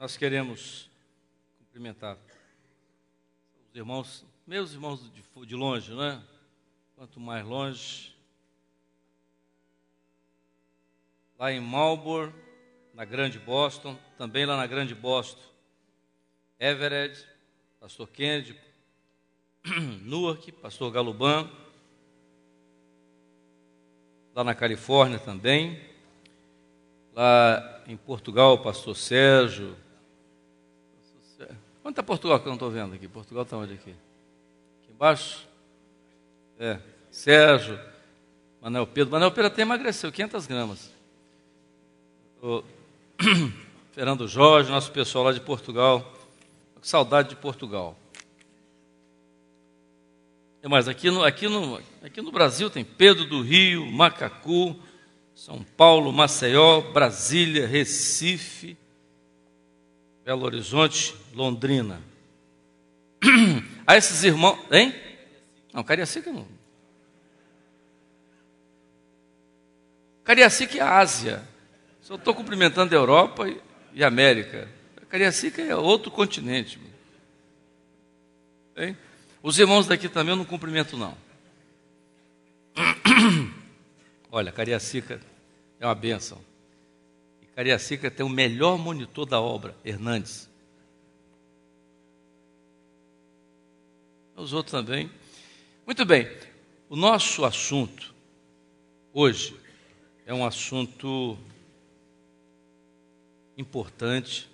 Nós queremos cumprimentar os irmãos, meus irmãos de longe, não é? Quanto mais longe, lá em Marlborough, na Grande Boston, também lá na Grande Boston, Everett, pastor Kennedy, Newark, pastor Galuban, lá na Califórnia também, lá em Portugal, pastor Sérgio. Onde está Portugal que eu não estou vendo aqui? Portugal está onde aqui? Aqui embaixo? Sérgio, Manuel Pedro até emagreceu 500 gramas. O Fernando Jorge, nosso pessoal lá de Portugal. Com saudade de Portugal. Mas aqui no Brasil tem Pedro do Rio, Macacu, São Paulo, Maceió, Brasília, Recife, Belo Horizonte, Londrina. A esses irmãos... Hein? Não, Cariacica não. Cariacica é a Ásia. Só estou cumprimentando a Europa e a América. Cariacica é outro continente. Hein? Os irmãos daqui também eu não cumprimento, não. Olha, Cariacica é uma bênção. E Cariacica tem o melhor monitor da obra, Hernandes. Os outros também. Muito bem. O nosso assunto hoje é um assunto importante,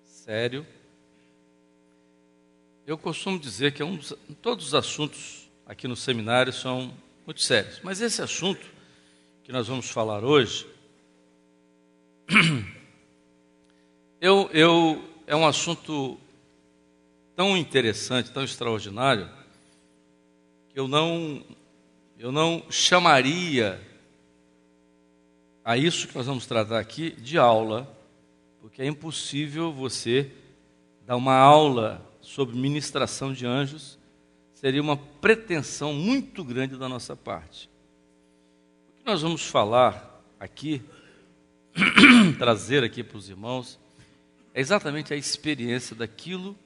sério. Eu costumo dizer que todos os assuntos aqui no seminário são muito sérios, mas esse assunto que nós vamos falar hoje é um assunto tão interessante, tão extraordinário, que eu não chamaria a isso que nós vamos tratar aqui de aula, porque é impossível você dar uma aula sobre ministração de anjos, seria uma pretensão muito grande da nossa parte. O que nós vamos falar aqui, trazer aqui para os irmãos, é exatamente a experiência daquilo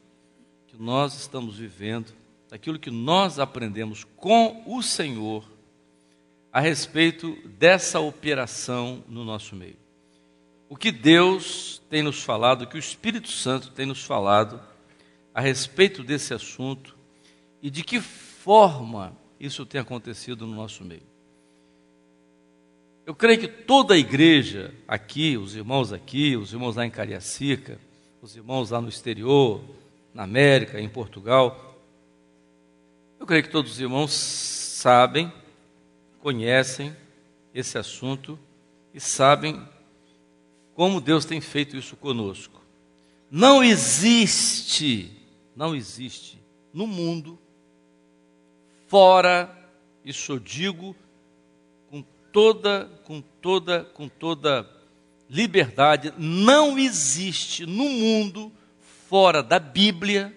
que nós estamos vivendo, daquilo que nós aprendemos com o Senhor a respeito dessa operação no nosso meio. O que Deus tem nos falado, o que o Espírito Santo tem nos falado a respeito desse assunto e de que forma isso tem acontecido no nosso meio. Eu creio que toda a igreja aqui, os irmãos lá em Cariacica, os irmãos lá no exterior, na América, em Portugal, eu creio que todos os irmãos sabem, conhecem esse assunto e sabem como Deus tem feito isso conosco. Não existe no mundo, fora, isso eu digo com toda liberdade, não existe no mundo, fora da Bíblia,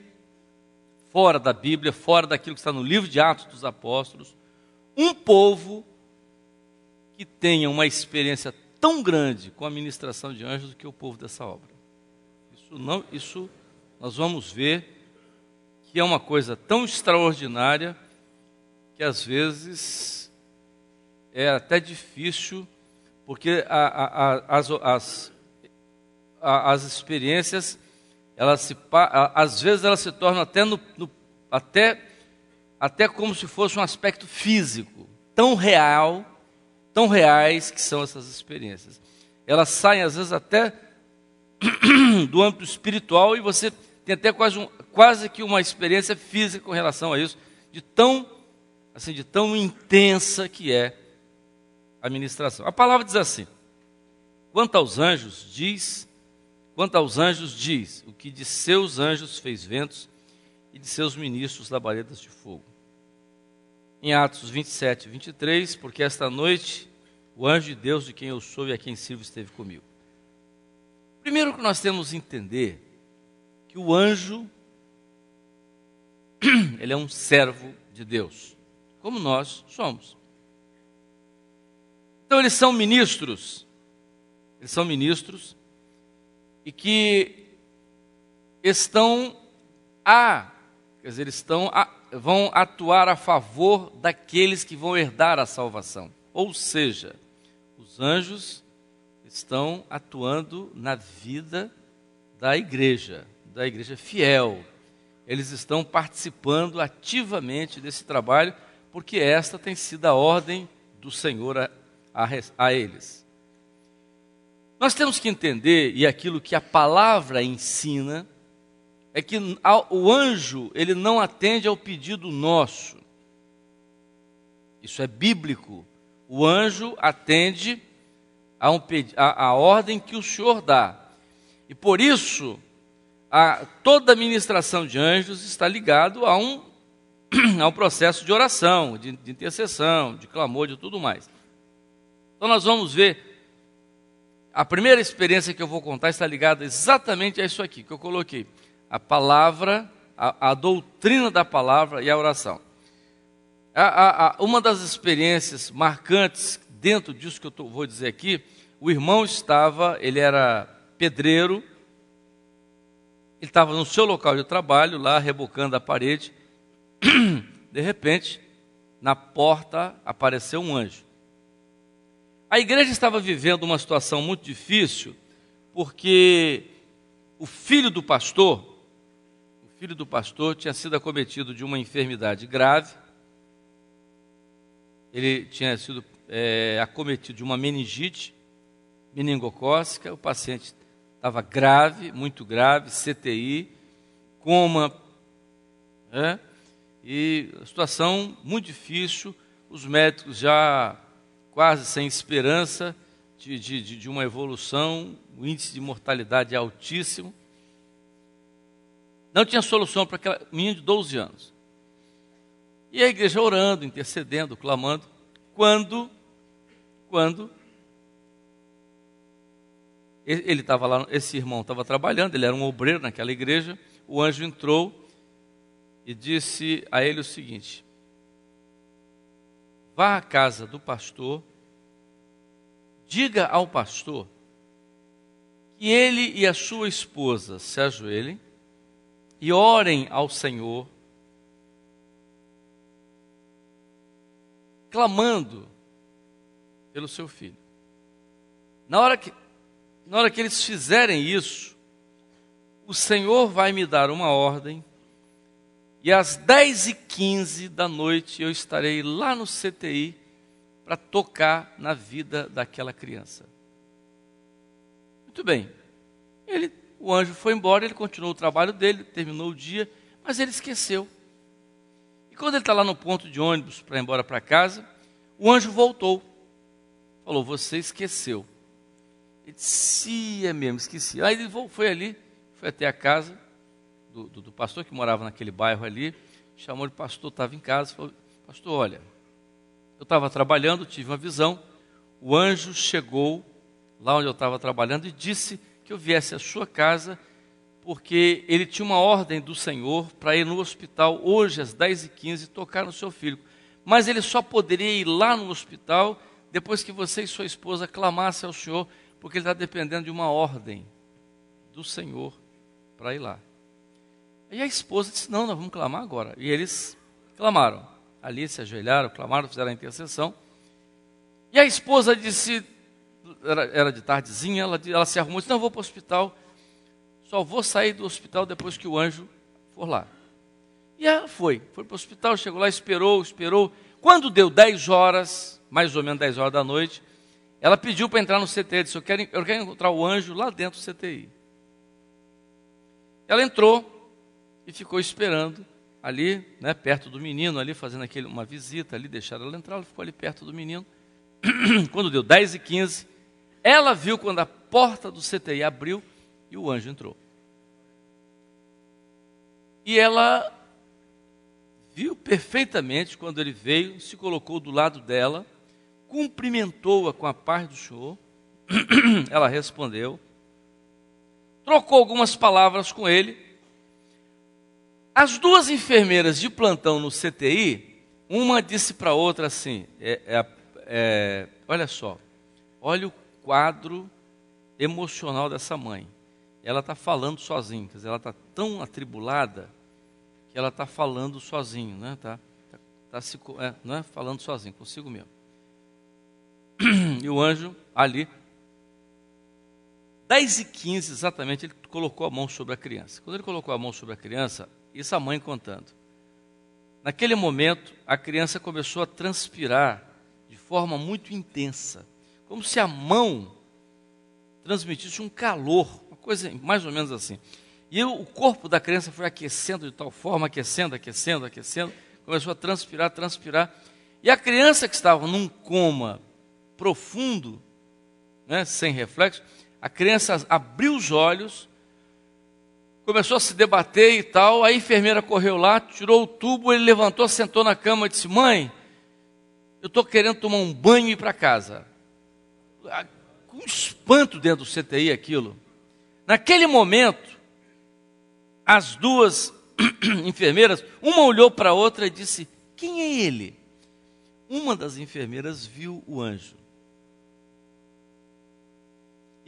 fora daquilo que está no livro de Atos dos Apóstolos, um povo que tenha uma experiência tão grande com a ministração de anjos do que o povo dessa obra. Isso nós vamos ver que é uma coisa tão extraordinária que às vezes é até difícil, porque as experiências, às vezes elas se tornam até como se fosse um aspecto físico, tão reais que são essas experiências. Elas saem às vezes até do âmbito espiritual e você tem até quase que uma experiência física com relação a isso, de tão intensa que é a ministração. A palavra diz assim: quanto aos anjos diz, o que de seus anjos fez ventos e de seus ministros labaredas de fogo. Em Atos 27, 23, porque esta noite o anjo de Deus, de quem eu sou e a quem sirvo, esteve comigo. Primeiro que nós temos que entender que o anjo, ele é um servo de Deus, como nós somos. Então eles são ministros, e que vão atuar a favor daqueles que vão herdar a salvação. Ou seja, os anjos estão atuando na vida da igreja fiel. Eles estão participando ativamente desse trabalho, porque esta tem sido a ordem do Senhor a eles. Nós temos que entender, e aquilo que a palavra ensina, é que o anjo, ele não atende ao pedido nosso. Isso é bíblico. O anjo atende a ordem que o Senhor dá. E por isso, toda a ministração de anjos está ligado a um processo de oração, de intercessão, de clamor, de tudo mais. Então nós vamos ver, a primeira experiência que eu vou contar está ligada exatamente a isso aqui, que eu coloquei. A palavra, a doutrina da palavra e a oração. Uma das experiências marcantes dentro disso que eu vou dizer aqui, o irmão ele era pedreiro, ele estava no seu local de trabalho, lá rebocando a parede, de repente, na porta apareceu um anjo. A igreja estava vivendo uma situação muito difícil, porque o filho do pastor tinha sido acometido de uma enfermidade grave. Ele tinha sido acometido de uma meningite meningocócica. O paciente estava grave, muito grave, CTI, coma, e a situação muito difícil. Os médicos já quase sem esperança de uma evolução, o índice de mortalidade é altíssimo. Não tinha solução para aquele menino de 12 anos. E a igreja orando, intercedendo, clamando. Quando ele estava lá, esse irmão estava trabalhando, ele era um obreiro naquela igreja, o anjo entrou e disse a ele o seguinte: vá à casa do pastor, diga ao pastor que ele e a sua esposa se ajoelhem e orem ao Senhor, clamando pelo seu filho. Na hora que eles fizerem isso, o Senhor vai me dar uma ordem, e às 10h15 da noite eu estarei lá no CTI para tocar na vida daquela criança. Muito bem. O anjo foi embora, ele continuou o trabalho dele, terminou o dia, mas ele esqueceu. E quando ele está lá no ponto de ônibus para ir embora para casa, o anjo voltou. Falou: você esqueceu. Ele disse: é mesmo, esqueci. Aí ele foi até a casa do pastor que morava naquele bairro ali, chamou de pastor, estava em casa, falou: pastor, olha, eu estava trabalhando, tive uma visão, o anjo chegou lá onde eu estava trabalhando e disse que eu viesse à sua casa, porque ele tinha uma ordem do Senhor para ir no hospital hoje às 10h15 tocar no seu filho, mas ele só poderia ir lá no hospital depois que você e sua esposa clamassem ao Senhor, porque ele está dependendo de uma ordem do Senhor para ir lá. E a esposa disse: não, nós vamos clamar agora. E eles clamaram. Ali se ajoelharam, clamaram, fizeram a intercessão. E a esposa disse, era de tardezinha, ela se arrumou e disse: não, eu vou para o hospital, só vou sair do hospital depois que o anjo for lá. E ela foi para o hospital, chegou lá, esperou. Quando deu 10 horas, mais ou menos 10 horas da noite, ela pediu para entrar no CTI, disse: eu quero encontrar o anjo lá dentro do CTI. Ela entrou e ficou esperando ali, né, perto do menino, ali fazendo uma visita ali, deixaram ela entrar, ela ficou ali perto do menino. Quando deu 10h15, ela viu quando a porta do CTI abriu e o anjo entrou. E ela viu perfeitamente quando ele veio, se colocou do lado dela, cumprimentou-a com a paz do Senhor. Ela respondeu, trocou algumas palavras com ele. As duas enfermeiras de plantão no CTI, uma disse para a outra assim, olha só, olha o quadro emocional dessa mãe. ela está falando sozinha, quer dizer, ela está tão atribulada que ela está falando sozinho, né? Não é falando sozinho, consigo mesmo. E o anjo ali, 10h15 exatamente, ele colocou a mão sobre a criança. Quando ele colocou a mão sobre a criança, isso a mãe contando. Naquele momento, a criança começou a transpirar de forma muito intensa, como se a mão transmitisse um calor, uma coisa mais ou menos assim. E o corpo da criança foi aquecendo de tal forma, aquecendo, começou a transpirar. E a criança que estava num coma profundo, né, sem reflexo, a criança abriu os olhos, começou a se debater e tal, a enfermeira correu lá, tirou o tubo, ele levantou, sentou na cama e disse: mãe, eu estou querendo tomar um banho e ir para casa. Com um espanto dentro do CTI aquilo. Naquele momento, as duas enfermeiras, uma olhou para a outra e disse: quem é ele? Uma das enfermeiras viu o anjo.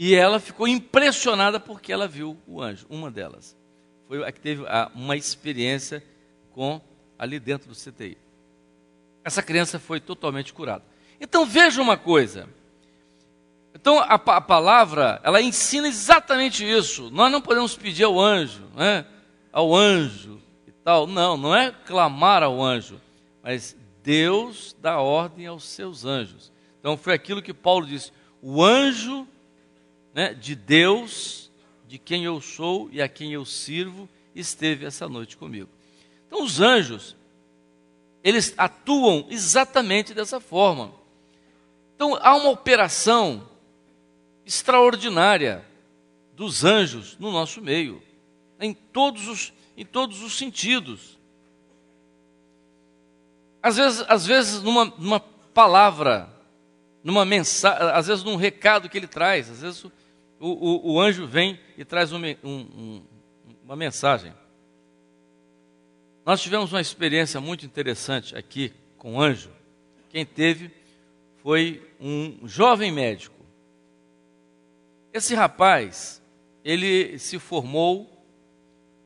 E ela ficou impressionada porque ela viu o anjo, uma delas. Foi a que teve uma experiência ali dentro do CTI. Essa criança foi totalmente curada. Então veja uma coisa. Então a palavra, ela ensina exatamente isso. Nós não podemos pedir ao anjo, né? Ao anjo e tal. Não é clamar ao anjo, mas Deus dá ordem aos seus anjos. Então foi aquilo que Paulo disse: o anjo, né, de Deus, de quem eu sou e a quem eu sirvo, esteve essa noite comigo. Então os anjos, eles atuam exatamente dessa forma. Então há uma operação extraordinária dos anjos no nosso meio, em todos os sentidos. Às vezes numa palavra, numa mensagem, às vezes num recado que ele traz, às vezes o anjo vem e traz uma mensagem. Nós tivemos uma experiência muito interessante aqui com o anjo. Quem teve foi um jovem médico. Esse rapaz, ele se formou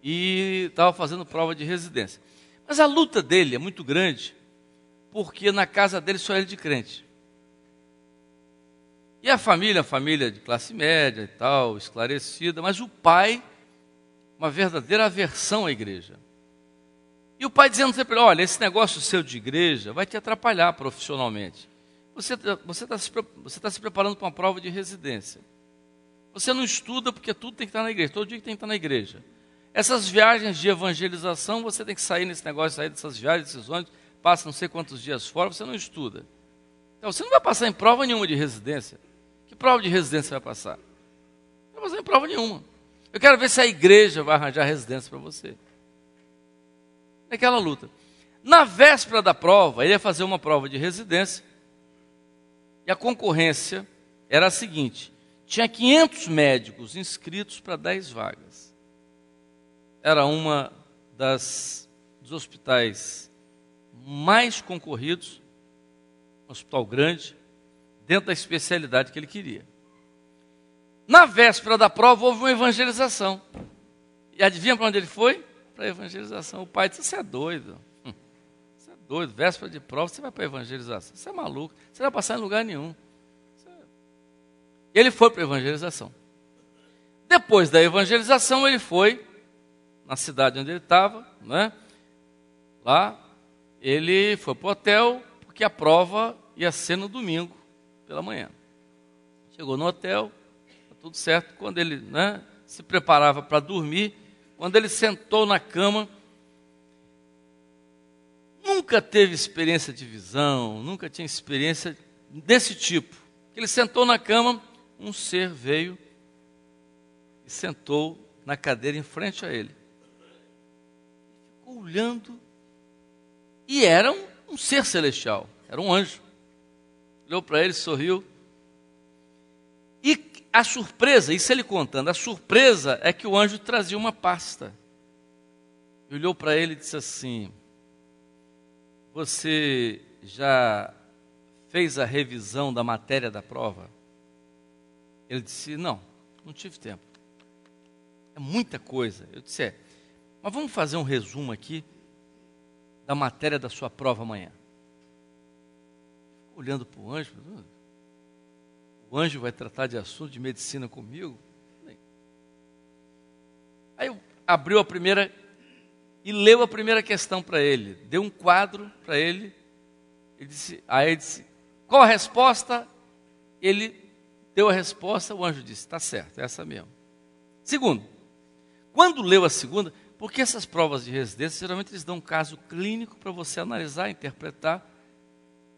e estava fazendo prova de residência. Mas a luta dele é muito grande, porque na casa dele só ele de crente. E a família de classe média e tal, esclarecida, mas o pai, uma verdadeira aversão à igreja. E o pai dizendo sempre: olha, esse negócio seu de igreja vai te atrapalhar profissionalmente. Você está se preparando para uma prova de residência. Você não estuda porque tudo tem que estar na igreja, todo dia tem que estar na igreja. Essas viagens de evangelização, você tem que sair nesse negócio, sair dessas viagens, desses ônibus, passa não sei quantos dias fora, você não estuda. Então você não vai passar em prova nenhuma de residência. Que prova de residência você vai passar? Não vai passar em prova nenhuma. Eu quero ver se a igreja vai arranjar residência para você. É aquela luta. Na véspera da prova, ele ia fazer uma prova de residência, e a concorrência era a seguinte: tinha 500 médicos inscritos para 10 vagas. Era uma dos hospitais mais concorridos, um hospital grande, dentro da especialidade que ele queria. Na véspera da prova, houve uma evangelização. E adivinha para onde ele foi? Para a evangelização. O pai disse: você é doido. Você é doido. Véspera de prova, você vai para a evangelização. Você é maluco. Você não vai passar em lugar nenhum. Ele foi para a evangelização. Depois da evangelização, ele foi na cidade onde ele estava, né? Lá, ele foi para o hotel, porque a prova ia ser no domingo, pela manhã. Chegou no hotel, tá tudo certo. Quando ele, né, se preparava para dormir, quando ele sentou na cama, nunca teve experiência de visão, nunca tinha experiência desse tipo. Ele sentou na cama, um ser veio e sentou na cadeira em frente a ele. Ficou olhando, e era um ser celestial, era um anjo. Olhou para ele, sorriu. E a surpresa, isso ele contando, a surpresa é que o anjo trazia uma pasta. E olhou para ele e disse assim: você já fez a revisão da matéria da prova? Ele disse: não tive tempo. É muita coisa. Eu disse, mas vamos fazer um resumo aqui da matéria da sua prova amanhã. Olhando para o anjo, o anjo vai tratar de assunto de medicina comigo? Aí eu abriu a primeira e leu a primeira questão para ele, deu um quadro para ele, aí ele disse, qual a resposta? Ele deu a resposta, o anjo disse, está certo, é essa mesmo. Segundo, quando leu a segunda, porque essas provas de residência, geralmente eles dão um caso clínico para você analisar, interpretar,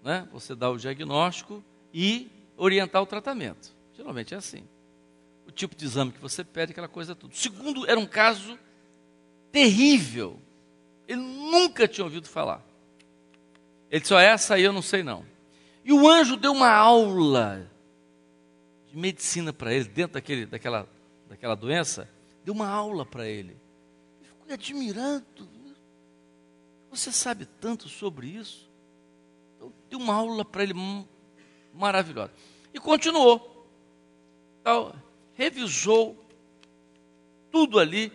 né? Você dá o diagnóstico e orientar o tratamento. Geralmente é assim. O tipo de exame que você pede, aquela coisa tudo. O segundo era um caso terrível. Ele nunca tinha ouvido falar. Ele disse, essa aí eu não sei não. E o anjo deu uma aula de medicina para ele, dentro daquela doença, deu uma aula para ele. Ele ficou admirando. Você sabe tanto sobre isso? Então, deu uma aula para ele maravilhosa. E continuou. Então, revisou tudo ali.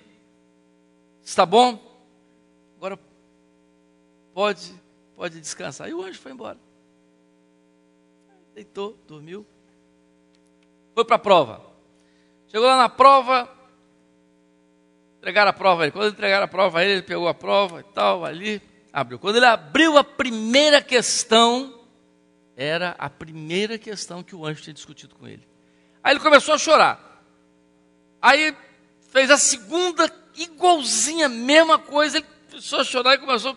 Está bom? Agora pode descansar. E o anjo foi embora. Deitou, dormiu. Foi para a prova. Chegou lá na prova, entregaram a prova a ele. Quando entregaram a prova a ele, ele pegou a prova e tal, ali, abriu. Quando ele abriu a primeira questão, era a primeira questão que o anjo tinha discutido com ele. Aí ele começou a chorar. Aí fez a segunda, igualzinha, mesma coisa, ele começou a chorar e começou.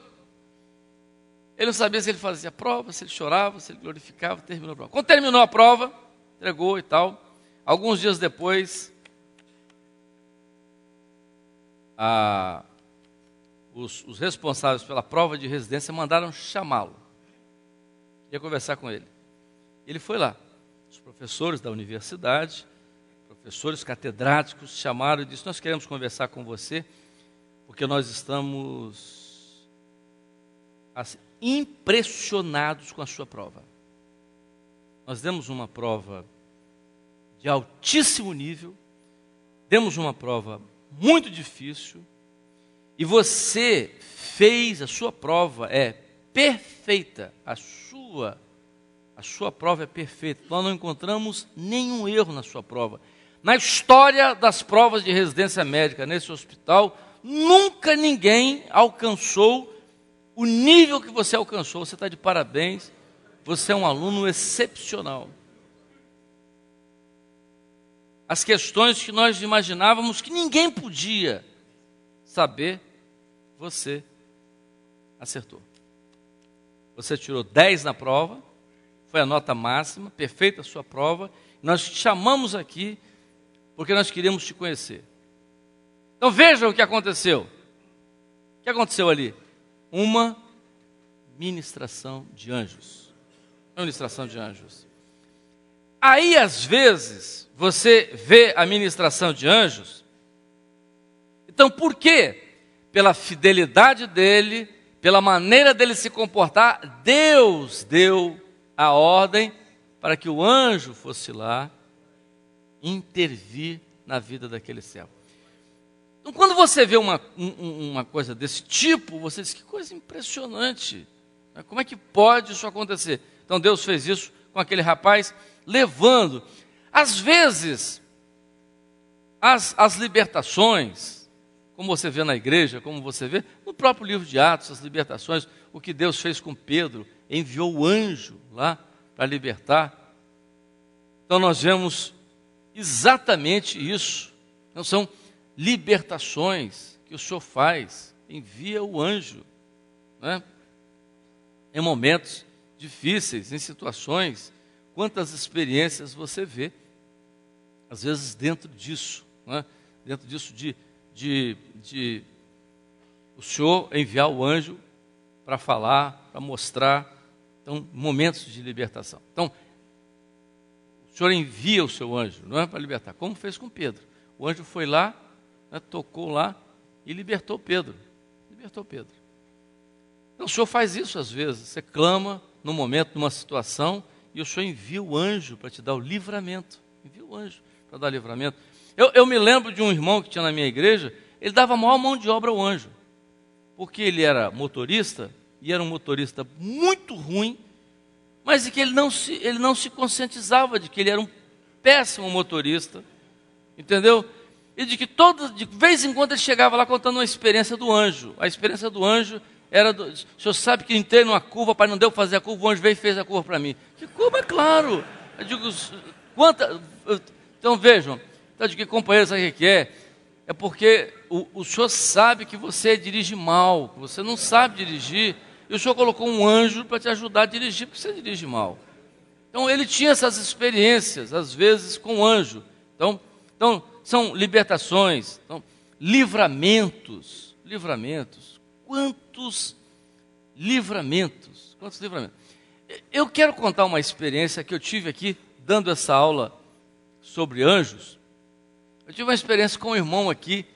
Ele não sabia se ele fazia a prova, se ele chorava, se ele glorificava, terminou a prova. Quando terminou a prova, entregou e tal. Alguns dias depois, os responsáveis pela prova de residência mandaram chamá-lo. Queria conversar com ele. Ele foi lá. Os professores da universidade, professores catedráticos, chamaram e disseram, nós queremos conversar com você, porque nós estamos assim, impressionados com a sua prova. Nós demos uma prova de altíssimo nível, demos uma prova muito difícil, e você fez, a sua prova é perfeita, a sua prova é perfeita, nós não encontramos nenhum erro na sua prova. Na história das provas de residência médica nesse hospital, nunca ninguém alcançou o nível que você alcançou. Você está de parabéns, você é um aluno excepcional. As questões que nós imaginávamos que ninguém podia saber, você acertou. Você tirou 10 na prova, foi a nota máxima, perfeita a sua prova. Nós te chamamos aqui porque nós queríamos te conhecer. Então veja o que aconteceu. O que aconteceu ali? Uma ministração de anjos. Uma ministração de anjos. Aí, às vezes, você vê a ministração de anjos. Então, por quê? Pela fidelidade dele, pela maneira dele se comportar, Deus deu a ordem para que o anjo fosse lá intervir na vida daquele servo. Então, quando você vê uma coisa desse tipo, você diz, que coisa impressionante. Como é que pode isso acontecer? Então, Deus fez isso com aquele rapaz, levando. Às vezes, as libertações, como você vê na igreja, como você vê no próprio livro de Atos, as libertações, o que Deus fez com Pedro, enviou o anjo lá para libertar. Então, nós vemos exatamente isso. Não são libertações que o Senhor faz, envia o anjo, né? Em momentos difíceis, em situações, quantas experiências você vê, às vezes dentro disso, né? Dentro disso de o Senhor enviar o anjo para falar, para mostrar, então, momentos de libertação. Então, o Senhor envia o seu anjo, não é para libertar, como fez com Pedro. O anjo foi lá, né, tocou lá e libertou Pedro. Libertou Pedro. Então o Senhor faz isso às vezes. Você clama num momento, numa situação, e o Senhor envia o anjo para te dar o livramento. Envia o anjo para dar livramento. Eu me lembro de um irmão que tinha na minha igreja, ele dava a maior mão de obra ao anjo, porque ele era motorista, e era um motorista muito ruim, mas que ele não se conscientizava de que ele era um péssimo motorista, entendeu? E de que de vez em quando ele chegava lá contando uma experiência do anjo. A experiência do anjo era, o senhor sabe que eu entrei numa curva, pai, não deu fazer a curva, o anjo veio e fez a curva para mim. Que curva, é claro. Eu digo, então vejam, então, de que companheiro, sabe o que é? É porque o senhor sabe que você dirige mal, que você não sabe dirigir, e o senhor colocou um anjo para te ajudar a dirigir, porque você dirige mal. Então ele tinha essas experiências, às vezes, com o anjo. Então são libertações, livramentos. Quantos livramentos? Eu quero contar uma experiência que eu tive aqui, dando essa aula sobre anjos. Eu tive uma experiência com um irmão aqui,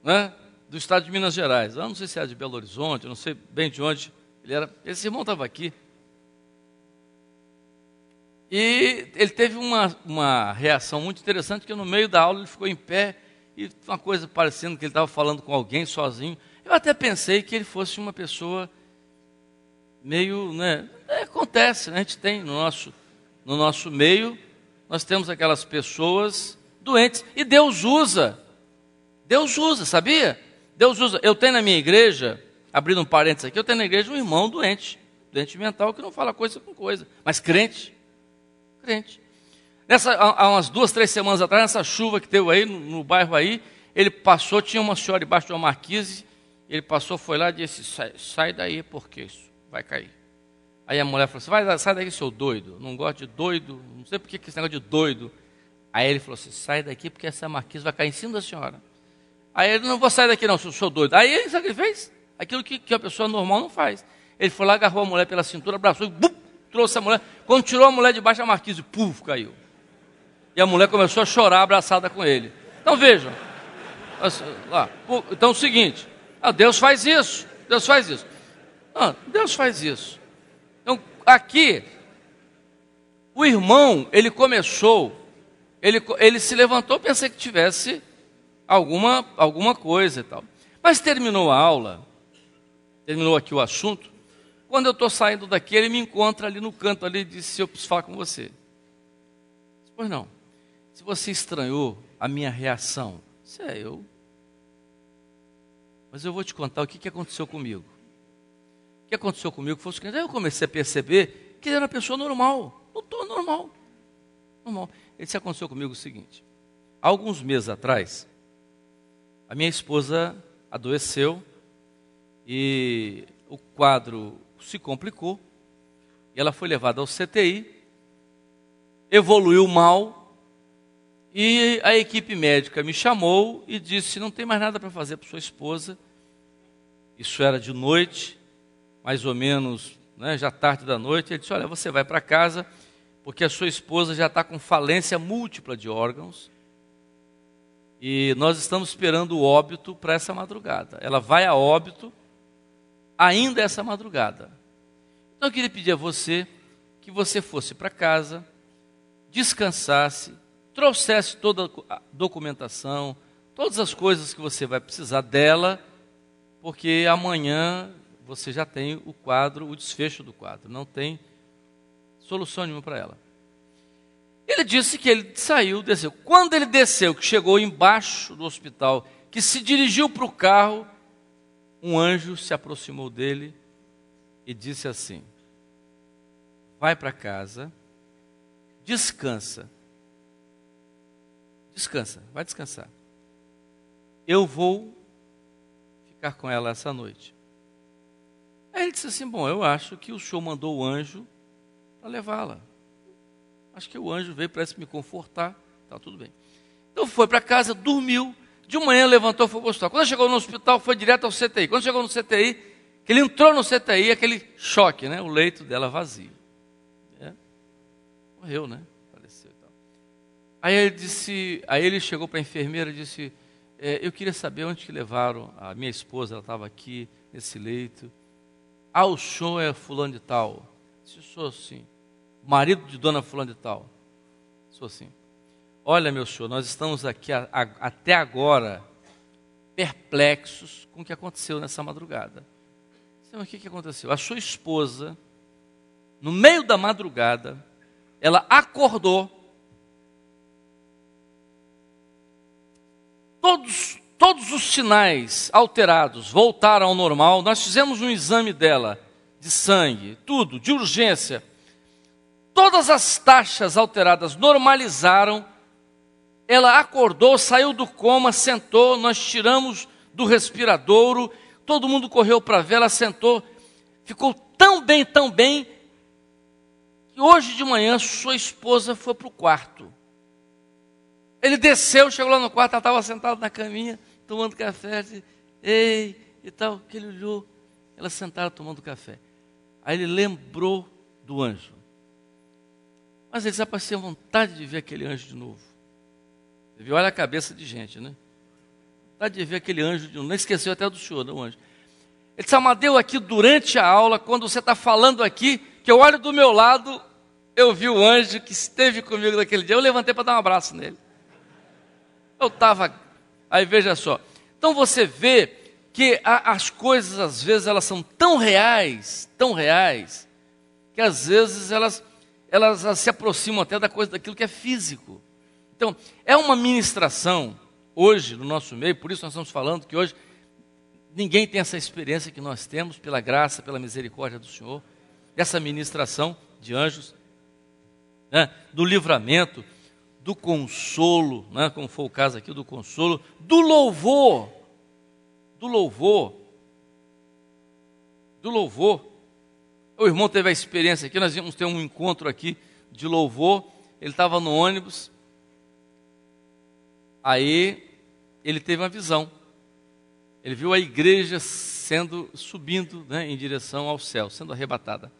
né, do estado de Minas Gerais. Eu não sei se era de Belo Horizonte, eu não sei bem de onde ele era. Esse irmão estava aqui. E ele teve uma reação muito interessante, que no meio da aula ele ficou em pé, e uma coisa parecendo que ele estava falando com alguém sozinho. Eu até pensei que ele fosse uma pessoa meio, né, acontece, né, a gente tem no nosso meio, nós temos aquelas pessoas doentes, e Deus usa, sabia? Deus usa. Eu tenho na minha igreja, abrindo um parênteses aqui, eu tenho na igreja um irmão doente mental, que não fala coisa com coisa, mas crente. Há umas 2, 3 semanas atrás, nessa chuva que teve aí, no bairro aí, ele passou, tinha uma senhora debaixo de uma marquise, ele passou, foi lá e disse, sai daí, porque isso vai cair. Aí a mulher falou assim, sai daqui, seu doido, não gosto de doido, não sei por que esse negócio de doido. Aí ele falou assim, sai daqui, porque essa marquise vai cair em cima da senhora. Aí ele, não vou sair daqui não, sou doido. Aí ele, sabe o que ele fez? Aquilo que a pessoa normal não faz. Ele foi lá, agarrou a mulher pela cintura, abraçou e trouxe a mulher. Quando tirou a mulher debaixo da marquise, puf, caiu. E a mulher começou a chorar abraçada com ele. Então vejam. Então é o seguinte. Deus faz isso. Deus faz isso. Então aqui, o irmão, ele começou, ele se levantou, pensei que tivesse alguma coisa e tal. Mas terminou a aula, terminou aqui o assunto. Quando eu estou saindo daqui, ele me encontra ali no canto ali e disse, eu preciso falar com você. Pois não. Se você estranhou a minha reação, isso é eu. Mas eu vou te contar o que aconteceu comigo. O que aconteceu comigo foi o seguinte, eu comecei a perceber que ele era uma pessoa normal. Normal. Ele disse, aconteceu comigo o seguinte. Há alguns meses atrás, a minha esposa adoeceu e o quadro se complicou, e ela foi levada ao CTI, evoluiu mal, e a equipe médica me chamou e disse, não tem mais nada para fazer para sua esposa. Isso era de noite, mais ou menos, né, já tarde da noite. Ele disse, olha, você vai para casa, porque a sua esposa já está com falência múltipla de órgãos, e nós estamos esperando o óbito para essa madrugada. Ela vai a óbito ainda essa madrugada. Então eu queria pedir a você que você fosse para casa, descansasse, trouxesse toda a documentação, todas as coisas que você vai precisar dela, porque amanhã você já tem o quadro, o desfecho do quadro, não tem solução nenhuma para ela. Ele disse que ele saiu, desceu. Quando ele desceu, que chegou embaixo do hospital, que se dirigiu para o carro, um anjo se aproximou dele e disse assim, vai para casa, descansa, vai descansar. Eu vou ficar com ela essa noite. Aí ele disse assim, bom, eu acho que o senhor mandou o anjo para levá-la. Acho que o anjo veio para me confortar, tá tudo bem. Então foi para casa, dormiu, de manhã levantou e foi para o hospital. Quando chegou no hospital, foi direto ao CTI. Quando chegou no CTI, que ele entrou no CTI, aquele choque, né? O leito dela vazio. Morreu, né? Faleceu e tal. Aí ele chegou para a enfermeira e disse, eu queria saber onde que levaram a minha esposa, ela estava aqui, nesse leito. O senhor é fulano de tal. Disse, sou assim. Marido de dona fulano de tal. Sou assim. olha, meu senhor, nós estamos aqui até agora perplexos com o que aconteceu nessa madrugada. Senhor, o que aconteceu? A sua esposa, no meio da madrugada, ela acordou, todos os sinais alterados voltaram ao normal. Nós fizemos um exame dela, de sangue, tudo, de urgência. Todas as taxas alteradas normalizaram. Ela acordou, saiu do coma, sentou, nós tiramos do respiradouro, todo mundo correu para ver, ela sentou, ficou tão bem, que hoje de manhã sua esposa foi para o quarto. Ele desceu, chegou lá no quarto, ela estava sentada na caminha, tomando café, disse, ei, e tal, que ele olhou, ela sentada tomando café. Aí ele lembrou do anjo. Mas ele disse, rapaz, tinha vontade de ver aquele anjo de novo. Você viu? Olha a cabeça de gente, né? Vontade de ver aquele anjo de novo. Não esqueceu até do senhor, não, anjo. Ele disse, Amadeu, aqui durante a aula, quando você está falando aqui, que eu olho do meu lado, eu vi o anjo que esteve comigo naquele dia. Eu levantei para dar um abraço nele. Eu estava... Aí veja só. Então você vê que as coisas, às vezes, elas são tão reais, que às vezes elas se aproximam até daquilo que é físico. Então, é uma ministração, hoje, no nosso meio, por isso nós estamos falando que hoje ninguém tem essa experiência que nós temos, pela graça, pela misericórdia do Senhor, dessa ministração de anjos, né, do livramento, do consolo, né, como foi o caso aqui, do consolo, do louvor. O irmão teve a experiência aqui, nós íamos ter um encontro aqui de louvor, ele estava no ônibus, aí ele teve uma visão, ele viu a igreja subindo, né, em direção ao céu, sendo arrebatada.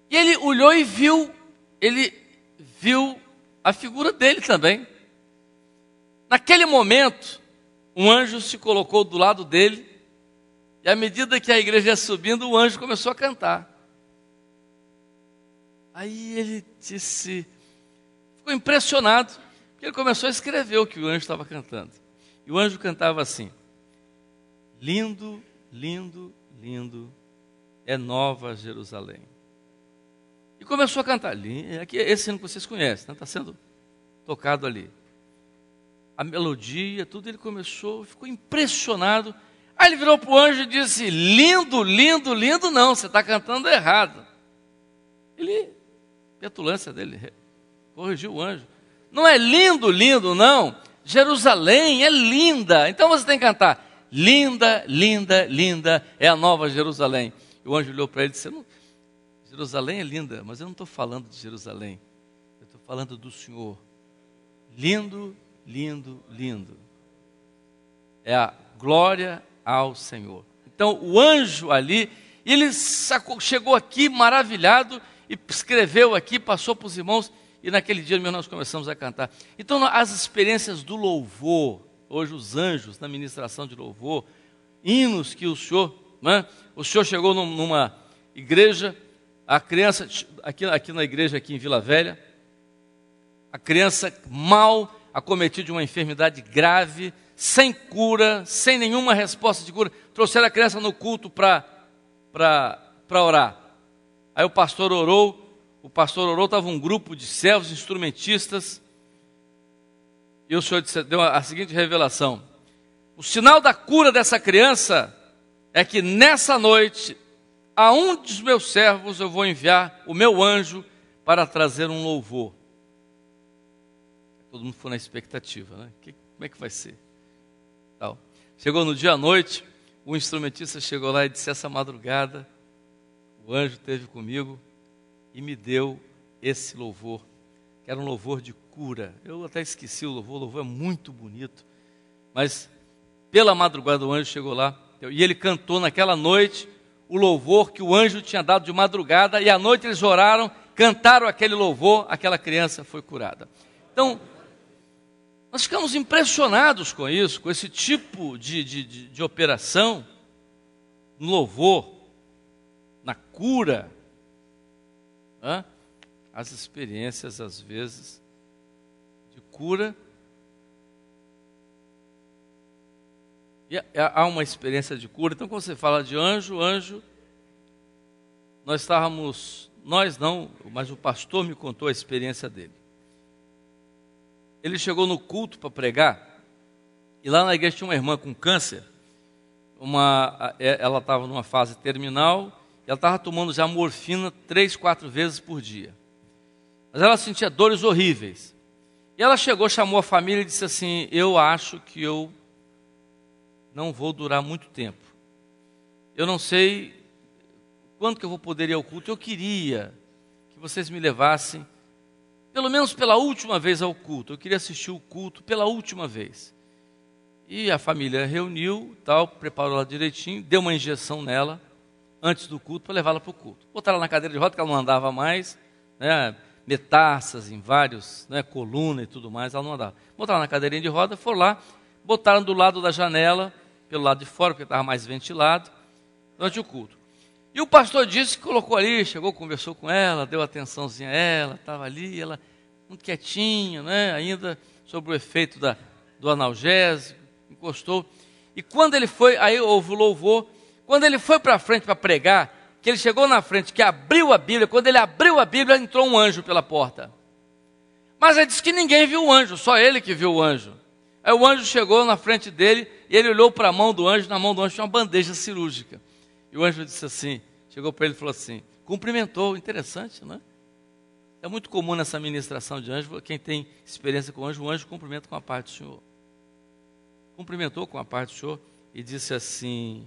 E ele olhou e viu a figura dele também. Naquele momento, um anjo se colocou do lado dele, e à medida que a igreja ia subindo, o anjo começou a cantar. Aí ele ficou impressionado, porque ele começou a escrever o que o anjo estava cantando. E o anjo cantava assim, lindo, lindo, lindo, é Nova Jerusalém. E começou a cantar, aqui, esse hino que vocês conhecem, está sendo tocado ali. A melodia, tudo, ele ficou impressionado. Aí ele virou para o anjo e disse, lindo, lindo, lindo não, você está cantando errado. Petulância dele, corrigiu o anjo. Não é lindo, lindo não, Jerusalém é linda, então você tem que cantar, linda, linda, linda é a Nova Jerusalém. E o anjo olhou para ele e disse, Jerusalém é linda, mas eu não estou falando de Jerusalém, eu estou falando do Senhor. Lindo, lindo, lindo. É a glória ao Senhor. Então o anjo ali, ele chegou aqui maravilhado e escreveu aqui, passou para os irmãos, e naquele dia nós começamos a cantar. Então as experiências do louvor, hoje os anjos na ministração de louvor, hinos que o Senhor chegou numa igreja, a criança, aqui na igreja, aqui em Vila Velha, a criança mal acometida de uma enfermidade grave, sem cura, sem nenhuma resposta de cura, trouxeram a criança no culto para orar. Aí o pastor orou, estava um grupo de servos, instrumentistas, e o Senhor deu a seguinte revelação, o sinal da cura dessa criança é que nessa noite, a um dos meus servos eu vou enviar o meu anjo para trazer um louvor. Todo mundo foi na expectativa, né? Como é que vai ser? Tal. Chegou no dia à noite, o instrumentista chegou lá e disse, essa madrugada, o anjo esteve comigo e me deu esse louvor, que era um louvor de cura. Eu até esqueci o louvor é muito bonito, mas pela madrugada o anjo chegou lá, e ele cantou naquela noite o louvor que o anjo tinha dado de madrugada, e à noite eles oraram, cantaram aquele louvor, aquela criança foi curada. Então, nós ficamos impressionados com isso, com esse tipo de operação, no louvor, na cura. As experiências, às vezes, de cura. E há uma experiência de cura. Então, quando você fala de anjo, nós não, mas o pastor me contou a experiência dele. Ele chegou no culto para pregar, e lá na igreja tinha uma irmã com câncer. Ela estava numa fase terminal, ela estava tomando já morfina 3, 4 vezes por dia. Mas ela sentia dores horríveis. E ela chegou, chamou a família e disse assim: eu acho que eu não vou durar muito tempo. Eu não sei quando que eu vou poder ir ao culto. Eu queria que vocês me levassem, pelo menos pela última vez, ao culto. Eu queria assistir o culto pela última vez. E a família reuniu, preparou ela direitinho, deu uma injeção nela antes do culto para levá-la para o culto. Botaram ela na cadeira de roda, que ela não andava mais, né? Metástases em vários, né, coluna e tudo mais, ela não andava. Botaram ela na cadeirinha de roda, foram lá, botaram do lado da janela, pelo lado de fora, porque estava mais ventilado, durante o culto. E o pastor disse que colocou ali, chegou, conversou com ela, deu atençãozinha a ela, estava ali, ela muito quietinha, né, ainda sobre o efeito do analgésico, encostou. E quando ele foi, aí houve o louvor, quando ele foi para frente para pregar, que ele chegou na frente, que abriu a Bíblia, quando ele abriu a Bíblia, entrou um anjo pela porta. Mas ele disse que ninguém viu o anjo, só ele que viu o anjo. Aí o anjo chegou na frente dele, e ele olhou para a mão do anjo, na mão do anjo tinha uma bandeja cirúrgica. E o anjo disse assim, chegou para ele e falou assim, cumprimentou, interessante, né? É muito comum nessa ministração de anjo, quem tem experiência com o anjo cumprimenta com a parte do Senhor. Cumprimentou com a parte do Senhor e disse assim,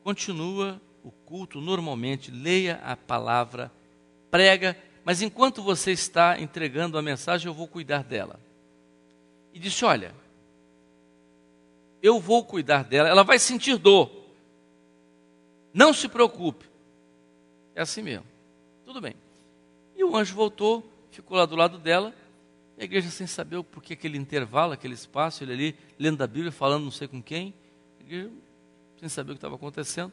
continua o culto normalmente, leia a palavra, prega, mas enquanto você está entregando a mensagem, eu vou cuidar dela. E disse, olha, eu vou cuidar dela, ela vai sentir dor, não se preocupe, é assim mesmo, tudo bem. E o anjo voltou, ficou lá do lado dela, a igreja sem saber por que aquele intervalo, aquele espaço, ele ali lendo a Bíblia, falando não sei com quem, a igreja sem saber o que estava acontecendo.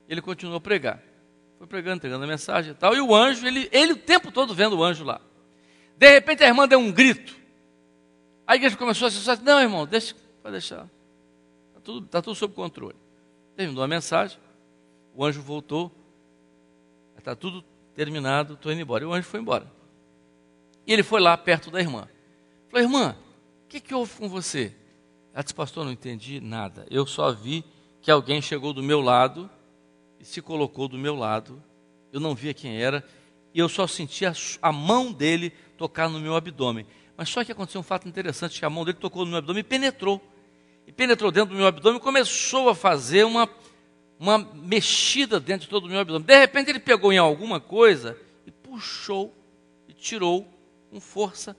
Ele continuou a pregar, foi pregando, entregando a mensagem e tal, e o anjo, ele o tempo todo vendo o anjo lá. De repente a irmã deu um grito, a igreja começou a se dizer, não irmão, pode deixar, está tudo sob controle. Terminou a mensagem, o anjo voltou, está tudo terminado, estou indo embora. E o anjo foi embora. E ele foi lá perto da irmã. Falou, irmã, o que houve com você? Ela disse, pastor, não entendi nada. Eu só vi que alguém chegou do meu lado e se colocou do meu lado. Eu não via quem era. E eu só senti a mão dele tocar no meu abdômen. Mas só que aconteceu um fato interessante, que a mão dele tocou no meu abdômen e penetrou. E penetrou dentro do meu abdômen e começou a fazer uma mexida dentro de todo o meu abdômen. De repente ele pegou em alguma coisa e puxou e tirou com força.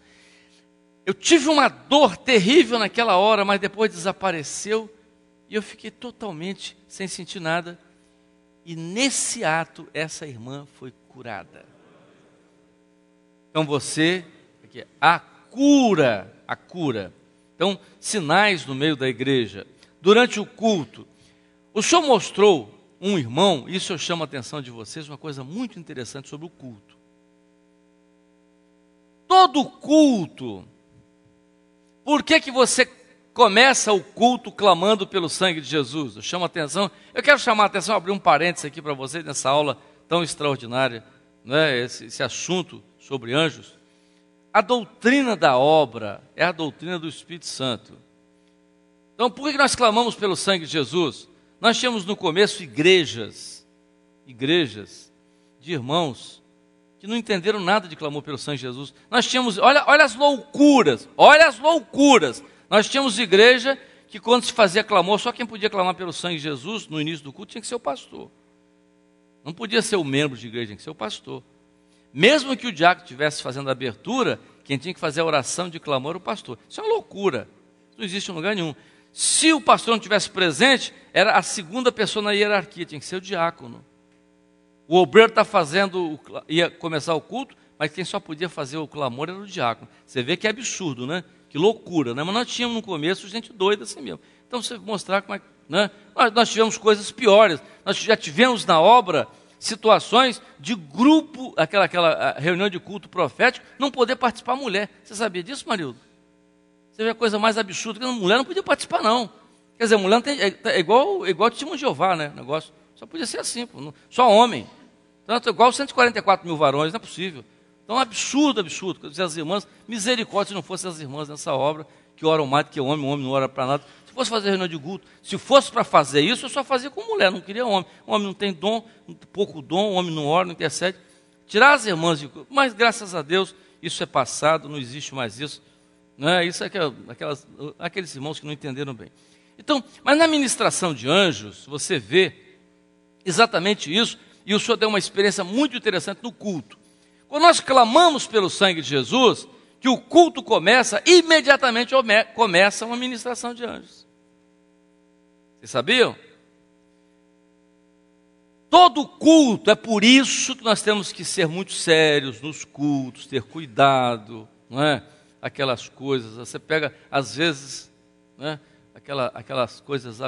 Eu tive uma dor terrível naquela hora, mas depois desapareceu e eu fiquei totalmente sem sentir nada. E nesse ato essa irmã foi curada. Então a cura. Então, sinais no meio da igreja. Durante o culto, o Senhor mostrou um irmão, isso eu chamo a atenção de vocês, uma coisa muito interessante sobre o culto. Todo culto, por que você começa o culto clamando pelo sangue de Jesus? Eu chamo a atenção, eu quero chamar a atenção, abrir um parênteses aqui para vocês, nessa aula tão extraordinária, né, esse assunto sobre anjos. A doutrina da obra é a doutrina do Espírito Santo. Então, por que nós clamamos pelo sangue de Jesus? Nós tínhamos no começo igrejas de irmãos que não entenderam nada de clamor pelo sangue de Jesus. Nós tínhamos, olha as loucuras. Nós tínhamos igreja que quando se fazia clamor, só quem podia clamar pelo sangue de Jesus no início do culto tinha que ser o pastor. Não podia ser o membro de igreja, tinha que ser o pastor. Mesmo que o diácono estivesse fazendo a abertura, quem tinha que fazer a oração de clamor era o pastor. Isso é uma loucura. Isso não existe em lugar nenhum. Se o pastor não estivesse presente, era a segunda pessoa na hierarquia, tinha que ser o diácono. O obreiro ia começar o culto, mas quem só podia fazer o clamor era o diácono. Você vê que é absurdo, né? Que loucura, né? Mas nós tínhamos no começo gente doida assim mesmo. Então, você mostrar como é, né? Nós tivemos coisas piores. Nós já tivemos na obra situações de grupo, aquela reunião de culto profético, não poder participar mulher. Você sabia disso, Marildo? Você vê a coisa mais absurda, que a mulher não podia participar, não. Quer dizer, a mulher não tem, é igual o testemunho de Jeová, né? O negócio só podia ser assim, pô, só homem. Tanto igual 144 mil varões, não é possível. Então, absurdo. Quer dizer, as irmãs, misericórdia se não fossem as irmãs nessa obra, que oram mais do que o homem não ora para nada. Se fosse fazer reunião de culto, se fosse para fazer isso, eu só fazia com mulher, não queria homem. O homem não tem dom, pouco dom, o homem não ora, não intercede. Tirar as irmãs de culto, mas graças a Deus, isso é passado, não existe mais isso. Né? Isso é aqueles irmãos que não entenderam bem. Então, mas na ministração de anjos, você vê exatamente isso, e o Senhor deu uma experiência muito interessante no culto. Quando nós clamamos pelo sangue de Jesus, que o culto começa, imediatamente começa uma ministração de anjos. Vocês sabiam? Todo culto, é por isso que nós temos que ser muito sérios nos cultos, ter cuidado, não é? Aquelas coisas, você pega, às vezes, né, aquelas coisas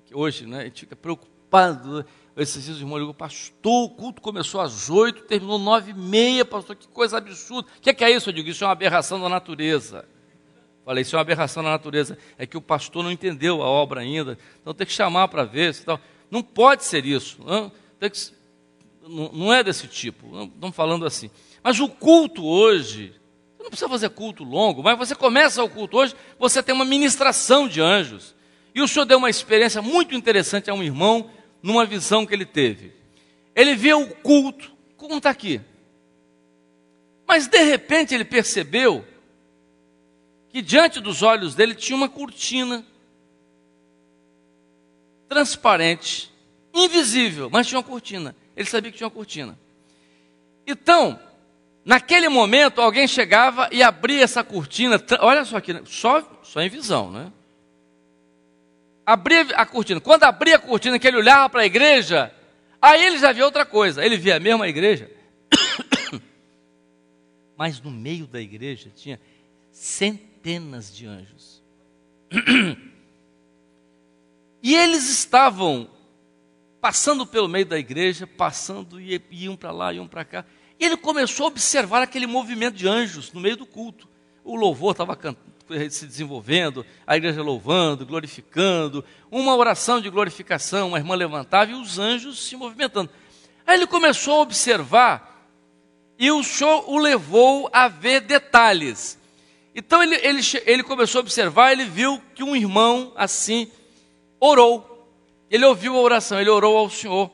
que hoje, né, a gente fica preocupado. Esses dias o irmão ligou, pastor, o culto começou às 8, terminou 9h30, pastor, que coisa absurda. O que é isso? Eu digo, isso é uma aberração da natureza. Falei, isso é uma aberração da natureza, é que o pastor não entendeu a obra ainda, então tem que chamar para ver. Tal. Não pode ser isso, não é desse tipo, não estamos falando assim. Mas o culto hoje, você não precisa fazer culto longo, mas você começa o culto hoje, você tem uma ministração de anjos. E o Senhor deu uma experiência muito interessante a um irmão, numa visão que ele teve. Ele viu o culto, como está aqui. Mas de repente ele percebeu que diante dos olhos dele tinha uma cortina transparente, invisível, mas tinha uma cortina. Ele sabia que tinha uma cortina. Então, naquele momento, alguém chegava e abria essa cortina. Olha só aqui, só em visão, né? Abria a cortina. Quando abria a cortina, que ele olhava para a igreja, aí ele já via outra coisa. Ele via a mesma igreja, mas no meio da igreja tinha centenas de anjos. E eles estavam passando pelo meio da igreja, passando e iam para lá, iam para cá. E ele começou a observar aquele movimento de anjos no meio do culto. O louvor estava se desenvolvendo, a igreja louvando, glorificando, uma oração de glorificação, uma irmã levantava e os anjos se movimentando. Aí ele começou a observar e o Senhor o levou a ver detalhes. Então ele começou a observar, ele viu que um irmão assim orou. Ele ouviu a oração, ele orou ao Senhor,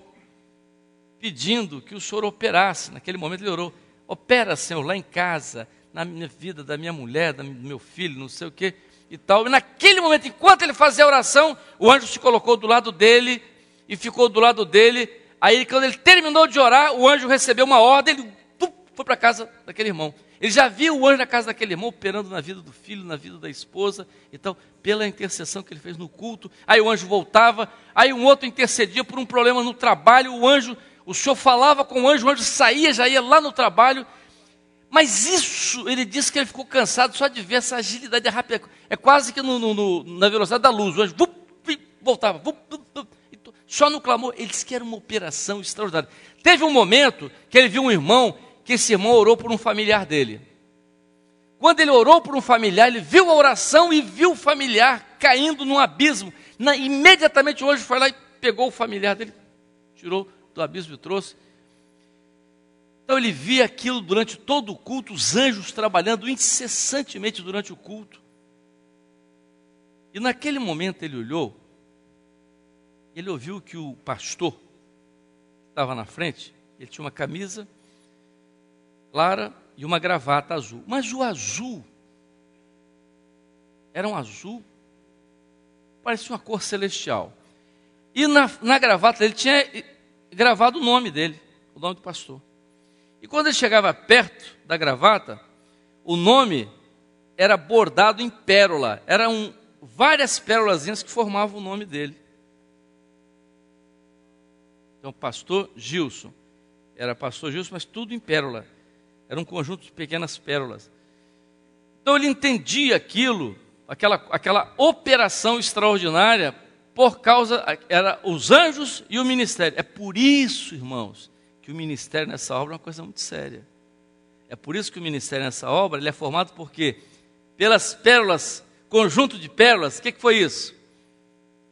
pedindo que o Senhor operasse. Naquele momento ele orou, opera, Senhor, lá em casa, na minha vida, da minha mulher, do meu filho, não sei o que e tal. E naquele momento, enquanto ele fazia a oração, o anjo se colocou do lado dele e ficou do lado dele. Aí quando ele terminou de orar, o anjo recebeu uma ordem, ele foi para a casa daquele irmão. Ele já viu o anjo na casa daquele irmão, operando na vida do filho, na vida da esposa e tal, pela intercessão que ele fez no culto. Aí o anjo voltava, aí um outro intercedia por um problema no trabalho, o Senhor falava com o anjo saía, já ia lá no trabalho. Mas isso, ele disse que ele ficou cansado só de ver essa agilidade rápida. É quase que na velocidade da luz. O anjo voltava, só no clamor. Ele disse que era uma operação extraordinária. Teve um momento que ele viu um irmão, que esse irmão orou por um familiar dele. Quando ele orou por um familiar, ele viu a oração e viu o familiar caindo num abismo. Imediatamente o anjo foi lá e pegou o familiar dele, tirou do abismo e trouxe. Então ele via aquilo durante todo o culto, os anjos trabalhando incessantemente durante o culto. E naquele momento ele olhou, ele ouviu que o pastor estava na frente, ele tinha uma camisa clara e uma gravata azul. Mas o azul era um azul, parecia uma cor celestial. E na gravata dele tinha gravado o nome dele, o nome do pastor. E quando ele chegava perto da gravata, o nome era bordado em pérola. Eram várias pérolazinhas que formavam o nome dele. Então, pastor Gilson. Era pastor Gilson, mas tudo em pérola. Era um conjunto de pequenas pérolas. Então ele entendia aquilo, aquela operação extraordinária por causa, era os anjos e o ministério. É por isso, irmãos, que o ministério nessa obra é uma coisa muito séria. É por isso que o ministério nessa obra ele é formado por quê? Pelas pérolas, conjunto de pérolas. O que foi isso?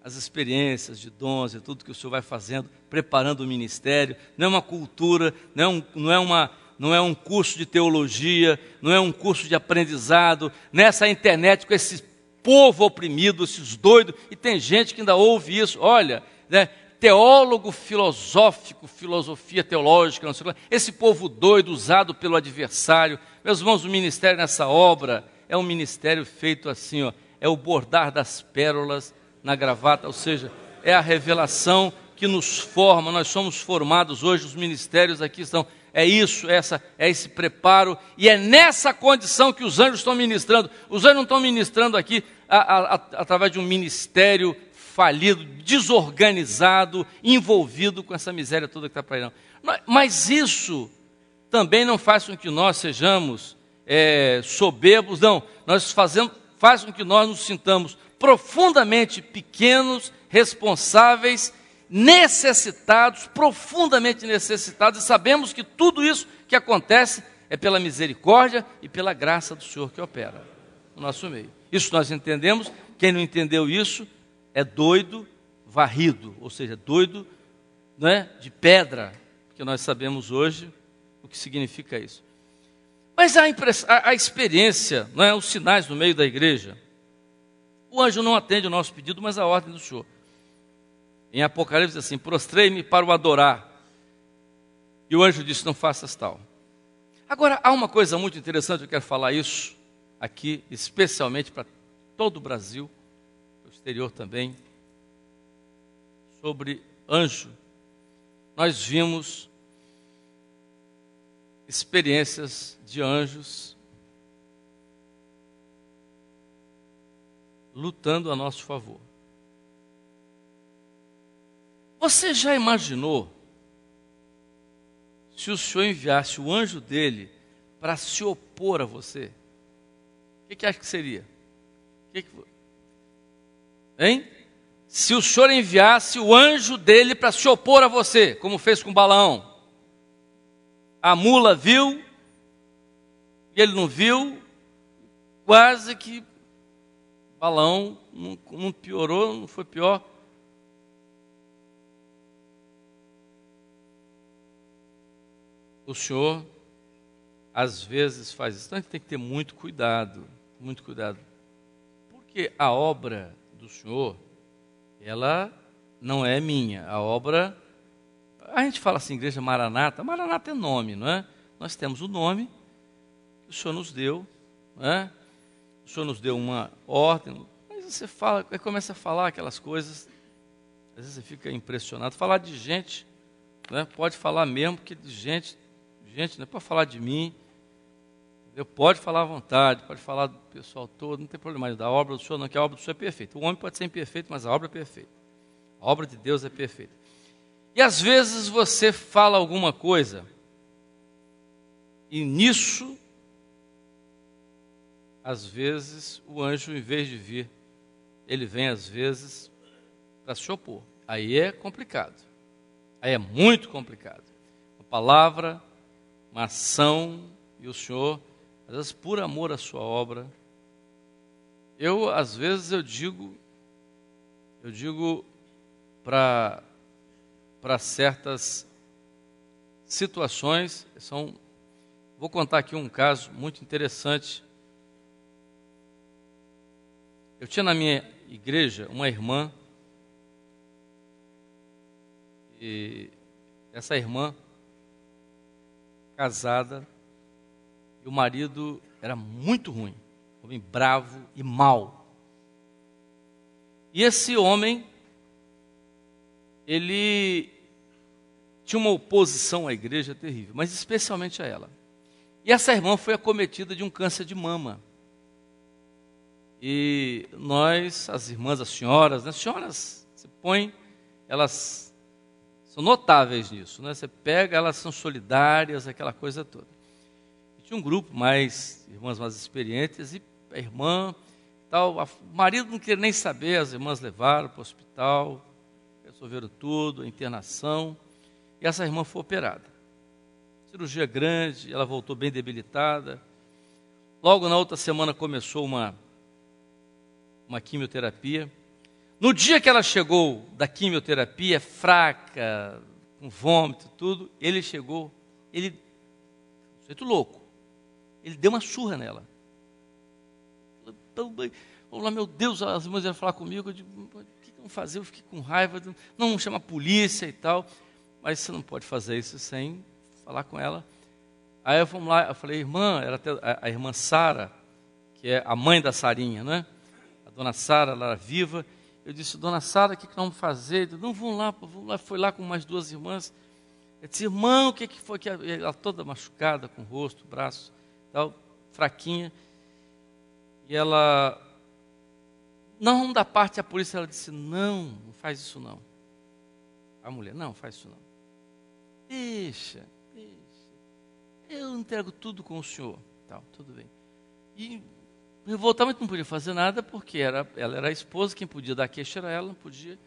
As experiências de dons e tudo que o Senhor vai fazendo, preparando o ministério. Não é uma cultura, não é um curso de teologia, não é um curso de aprendizado, nessa internet com esse povo oprimido, esses doidos, e tem gente que ainda ouve isso, olha, né, teólogo filosófico, filosofia teológica, não sei o que, esse povo doido usado pelo adversário. Meus irmãos, o ministério nessa obra é um ministério feito assim, ó, é o bordar das pérolas na gravata, ou seja, é a revelação que nos forma. Nós somos formados hoje, os ministérios aqui estão, é isso, é esse preparo, e é nessa condição que os anjos estão ministrando. Os anjos não estão ministrando aqui através de um ministério falido, desorganizado, envolvido com essa miséria toda que está para aí, não. Mas isso também não faz com que nós sejamos soberbos, não. Faz com que nós nos sintamos profundamente pequenos, responsáveis, necessitados, profundamente necessitados, e sabemos que tudo isso que acontece é pela misericórdia e pela graça do Senhor que opera no nosso meio. Isso nós entendemos. Quem não entendeu isso é doido varrido, ou seja, doido, né, de pedra, porque nós sabemos hoje o que significa isso. Mas a experiência, não é, os sinais no meio da igreja, o anjo não atende o nosso pedido, mas a ordem do Senhor. Em Apocalipse diz assim: prostrei-me para o adorar. E o anjo disse: não faças tal. Agora, há uma coisa muito interessante, eu quero falar isso aqui, especialmente para todo o Brasil, o exterior também, sobre anjo. Nós vimos experiências de anjos lutando a nosso favor. Você já imaginou se o Senhor enviasse o anjo dele para se opor a você? O que acha que seria? Hein? Se o Senhor enviasse o anjo dele para se opor a você, como fez com Balaão. A mula viu, e ele não viu, quase que Balaão não piorou, não foi pior. O Senhor, às vezes, faz isso. Então, a gente tem que ter muito cuidado, muito cuidado. Porque a obra do Senhor, ela não é minha. A obra, a gente fala assim, igreja Maranata. Maranata é nome, não é? Nós temos o nome que o Senhor nos deu, não é? O Senhor nos deu uma ordem, mas você fala, começa a falar aquelas coisas, às vezes você fica impressionado. Falar de gente, né? Pode falar mesmo, porque de gente não é para falar de mim, entendeu? Pode falar à vontade, pode falar do pessoal todo, não tem problema, mas da obra do Senhor não, que a obra do Senhor é perfeita. O homem pode ser imperfeito, mas a obra é perfeita. A obra de Deus é perfeita. E às vezes você fala alguma coisa, e nisso, às vezes, o anjo, em vez de vir, ele vem às vezes para se opor. Aí é complicado. Aí é muito complicado. Uma palavra, uma ação, e o Senhor, às vezes por amor à sua obra, às vezes eu digo para certas situações, vou contar aqui um caso muito interessante. Eu tinha na minha igreja uma irmã, e essa irmã, casada, e o marido era muito ruim, um homem bravo e mau. E esse homem, ele tinha uma oposição à igreja terrível, mas especialmente a ela. E essa irmã foi acometida de um câncer de mama. E nós, as irmãs, as senhoras, né? As senhoras, você põe, elas são notáveis nisso, né? Você pega, elas são solidárias, aquela coisa toda. E tinha um grupo irmãs mais experientes, e a irmã tal. O marido não queria nem saber, as irmãs levaram para o hospital, resolveram tudo, a internação, e essa irmã foi operada. Cirurgia grande, ela voltou bem debilitada. Logo na outra semana começou uma quimioterapia. No dia que ela chegou da quimioterapia, fraca, com vômito e tudo, ele chegou, jeito louco, ele deu uma surra nela. Vamos lá, meu Deus, as irmãs iam falar comigo, eu digo, o que vão fazer? Eu fiquei com raiva, não, chama a polícia e tal, mas você não pode fazer isso sem falar com ela. Aí vamos lá, eu falei, irmã, era até a irmã Sara, que é a mãe da Sarinha, né? A dona Sara, ela era viva. Eu disse, dona Sara, o que nós vamos fazer? Eu disse, não, vamos lá. Foi lá com mais duas irmãs. Eu disse, irmão, o que foi? Ela toda machucada, com o rosto, braço, tal, fraquinha. E ela, não dá parte à polícia. Ela disse, não faz isso não. A mulher, não faz isso não. Deixa. Eu entrego tudo com o senhor. Tal, tudo bem. E revoltamente não podia fazer nada, porque ela era a esposa, quem podia dar queixa era ela, não podia.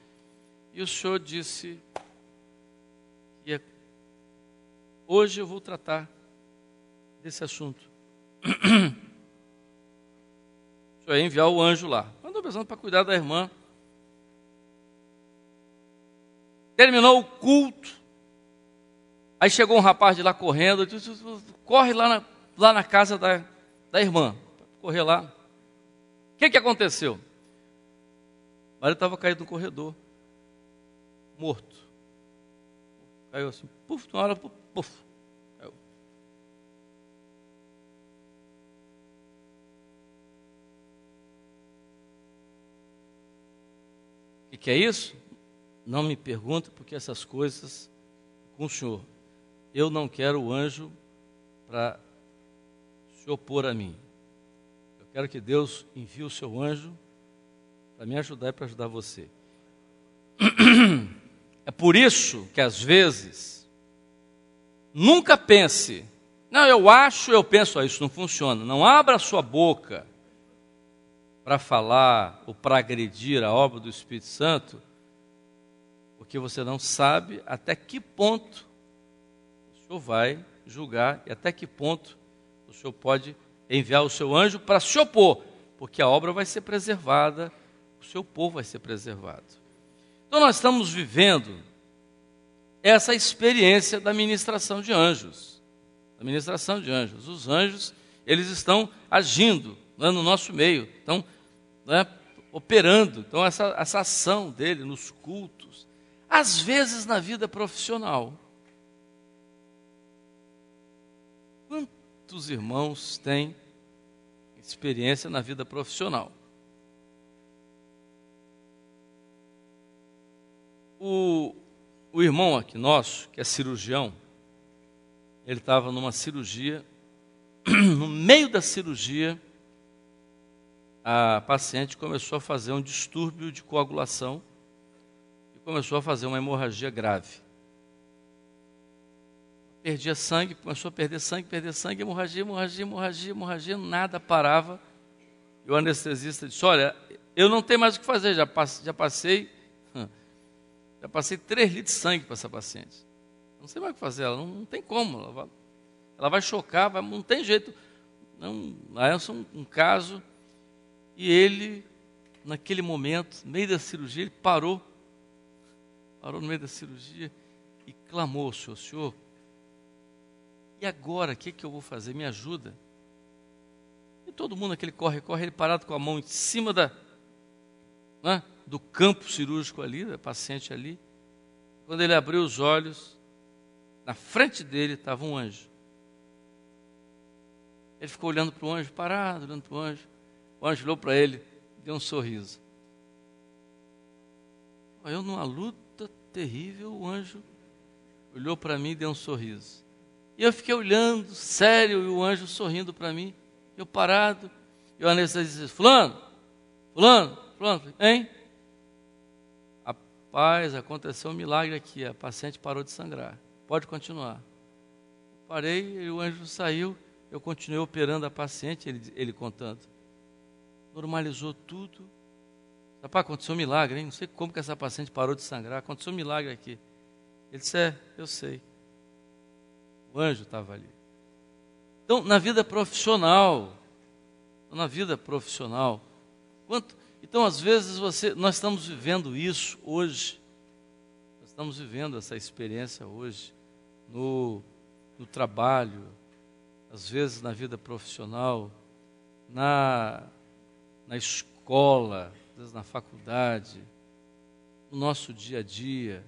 E o senhor disse que hoje eu vou tratar desse assunto. O senhor ia enviar o anjo lá. Mandou pensando para cuidar da irmã. Terminou o culto. Aí chegou um rapaz de lá correndo, disse, corre lá na casa da irmã. Correr lá. O que aconteceu? O marido estava caído no corredor, morto. Caiu assim, puf, na hora, puf, caiu. O que é isso? Não me pergunte, porque essas coisas com o senhor. Eu não quero o anjo para se opor a mim. Eu quero que Deus envie o seu anjo para me ajudar e para ajudar você. É por isso que às vezes, nunca pense, não, eu penso, isso não funciona. Não abra a sua boca para falar ou para agredir a obra do Espírito Santo, porque você não sabe até que ponto o Senhor vai julgar e até que ponto o Senhor pode enviar o seu anjo para se opor, porque a obra vai ser preservada, o seu povo vai ser preservado. Então nós estamos vivendo essa experiência da ministração de anjos. A ministração de anjos. Os anjos, eles estão agindo, né, no nosso meio, estão, né, operando. Então essa ação dele nos cultos, às vezes na vida profissional. Quantos irmãos têm experiência na vida profissional? O irmão aqui nosso, que é cirurgião, ele estava numa cirurgia, no meio da cirurgia, a paciente começou a fazer um distúrbio de coagulação e começou a fazer uma hemorragia grave. Perdia sangue, começou a perder sangue, hemorragia, nada parava. E o anestesista disse, olha, eu não tenho mais o que fazer, já passei 3 litros de sangue para essa paciente. Não sei mais o que fazer, ela não tem como, ela vai chocar, não tem jeito. Não, é um caso, e ele, naquele momento, no meio da cirurgia, ele parou no meio da cirurgia e clamou ao Senhor, Senhor, e agora, o que eu vou fazer? Me ajuda. E todo mundo, aquele corre, ele parado com a mão em cima do campo cirúrgico ali, da paciente ali. Quando ele abriu os olhos, na frente dele estava um anjo. Ele ficou olhando para o anjo, parado, olhando para o anjo. O anjo olhou para ele, deu um sorriso. Eu, numa luta terrível, o anjo olhou para mim e deu um sorriso. E eu fiquei olhando, sério, e o anjo sorrindo para mim. Eu parado, e o anestesista disse, fulano, hein? Rapaz, aconteceu um milagre aqui, a paciente parou de sangrar. Pode continuar. Parei, e o anjo saiu, eu continuei operando a paciente, ele contando. normalizou tudo. Rapaz, aconteceu um milagre, hein? Não sei como que essa paciente parou de sangrar. Aconteceu um milagre aqui. Ele disse, eu sei. O anjo estava ali. Então, na vida profissional, então, às vezes, nós estamos vivendo isso hoje. Nós estamos vivendo essa experiência hoje no trabalho, às vezes na vida profissional, na escola, às vezes na faculdade, no nosso dia a dia,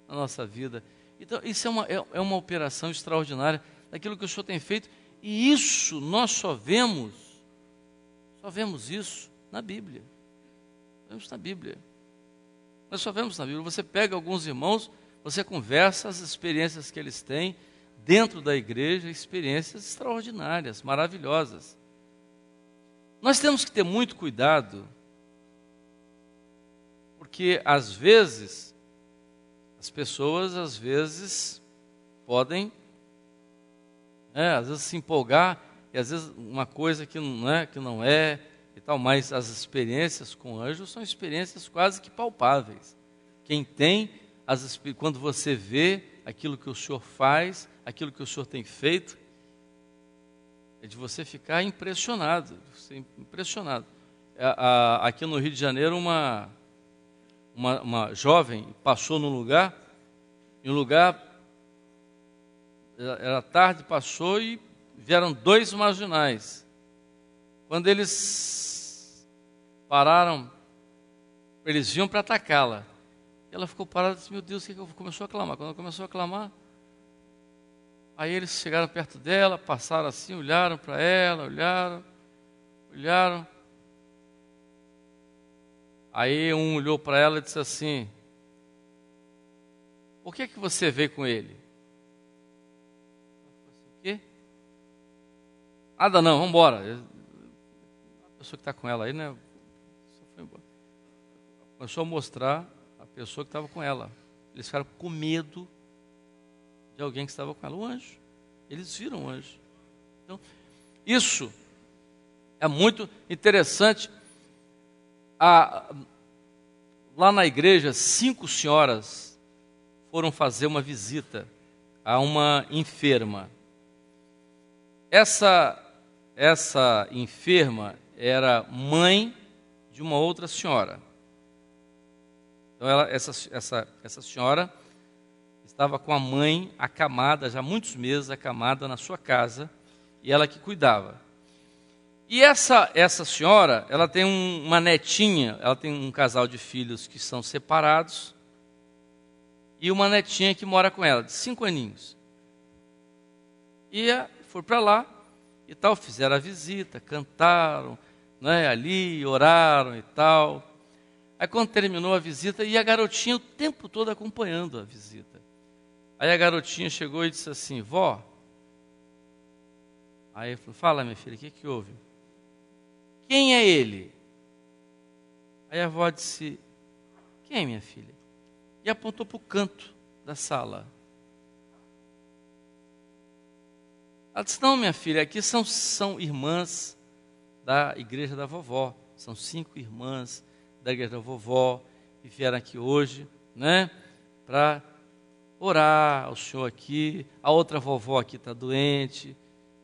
na nossa vida. Então, isso é uma operação extraordinária daquilo que o Senhor tem feito, e isso nós só vemos isso na Bíblia. Vemos na Bíblia. Nós só vemos na Bíblia. Você pega alguns irmãos, você conversa as experiências que eles têm dentro da igreja, experiências extraordinárias, maravilhosas. Nós temos que ter muito cuidado, porque às vezes as pessoas podem às vezes se empolgar, e às vezes uma coisa que não é e tal, mas as experiências com anjos são experiências quase que palpáveis. Quem tem, quando você vê aquilo que o Senhor faz, aquilo que o Senhor tem feito, é de você ficar impressionado. Aqui no Rio de Janeiro, uma jovem passou num lugar, era tarde, passou e vieram 2 marginais. Quando eles pararam, eles vinham para atacá-la. Ela ficou parada e disse, meu Deus, o que eu começou a clamar? Quando ela começou a clamar, aí eles chegaram perto dela, passaram assim, olharam para ela, olharam. Aí um olhou para ela e disse assim, por que você veio com ele? O quê? Nada não, vamos embora. A pessoa que está com ela aí, né? Só foi embora. Começou a mostrar a pessoa que estava com ela. Eles ficaram com medo de alguém que estava com ela. O anjo. Eles viram o anjo. Então, isso é muito interessante. Lá na igreja, 5 senhoras foram fazer uma visita a uma enferma. Essa enferma era mãe de uma outra senhora. Então, essa senhora estava com a mãe acamada, já há muitos meses acamada na sua casa, e ela que cuidava. E essa senhora, ela tem uma netinha, ela tem um casal de filhos que são separados, e uma netinha que mora com ela, de 5 aninhos. E foi para lá, e tal, fizeram a visita, cantaram, ali, oraram e tal. Aí quando terminou a visita, e a garotinha o tempo todo acompanhando a visita. Aí a garotinha chegou e disse assim, vó. Aí ele falou, fala minha filha, o que houve? Quem é ele? Aí a avó disse, quem, minha filha? E apontou para o canto da sala. Ela disse, não, minha filha, aqui são irmãs da igreja da vovó. São 5 irmãs da igreja da vovó que vieram aqui hoje, para orar ao Senhor aqui. A outra vovó aqui está doente,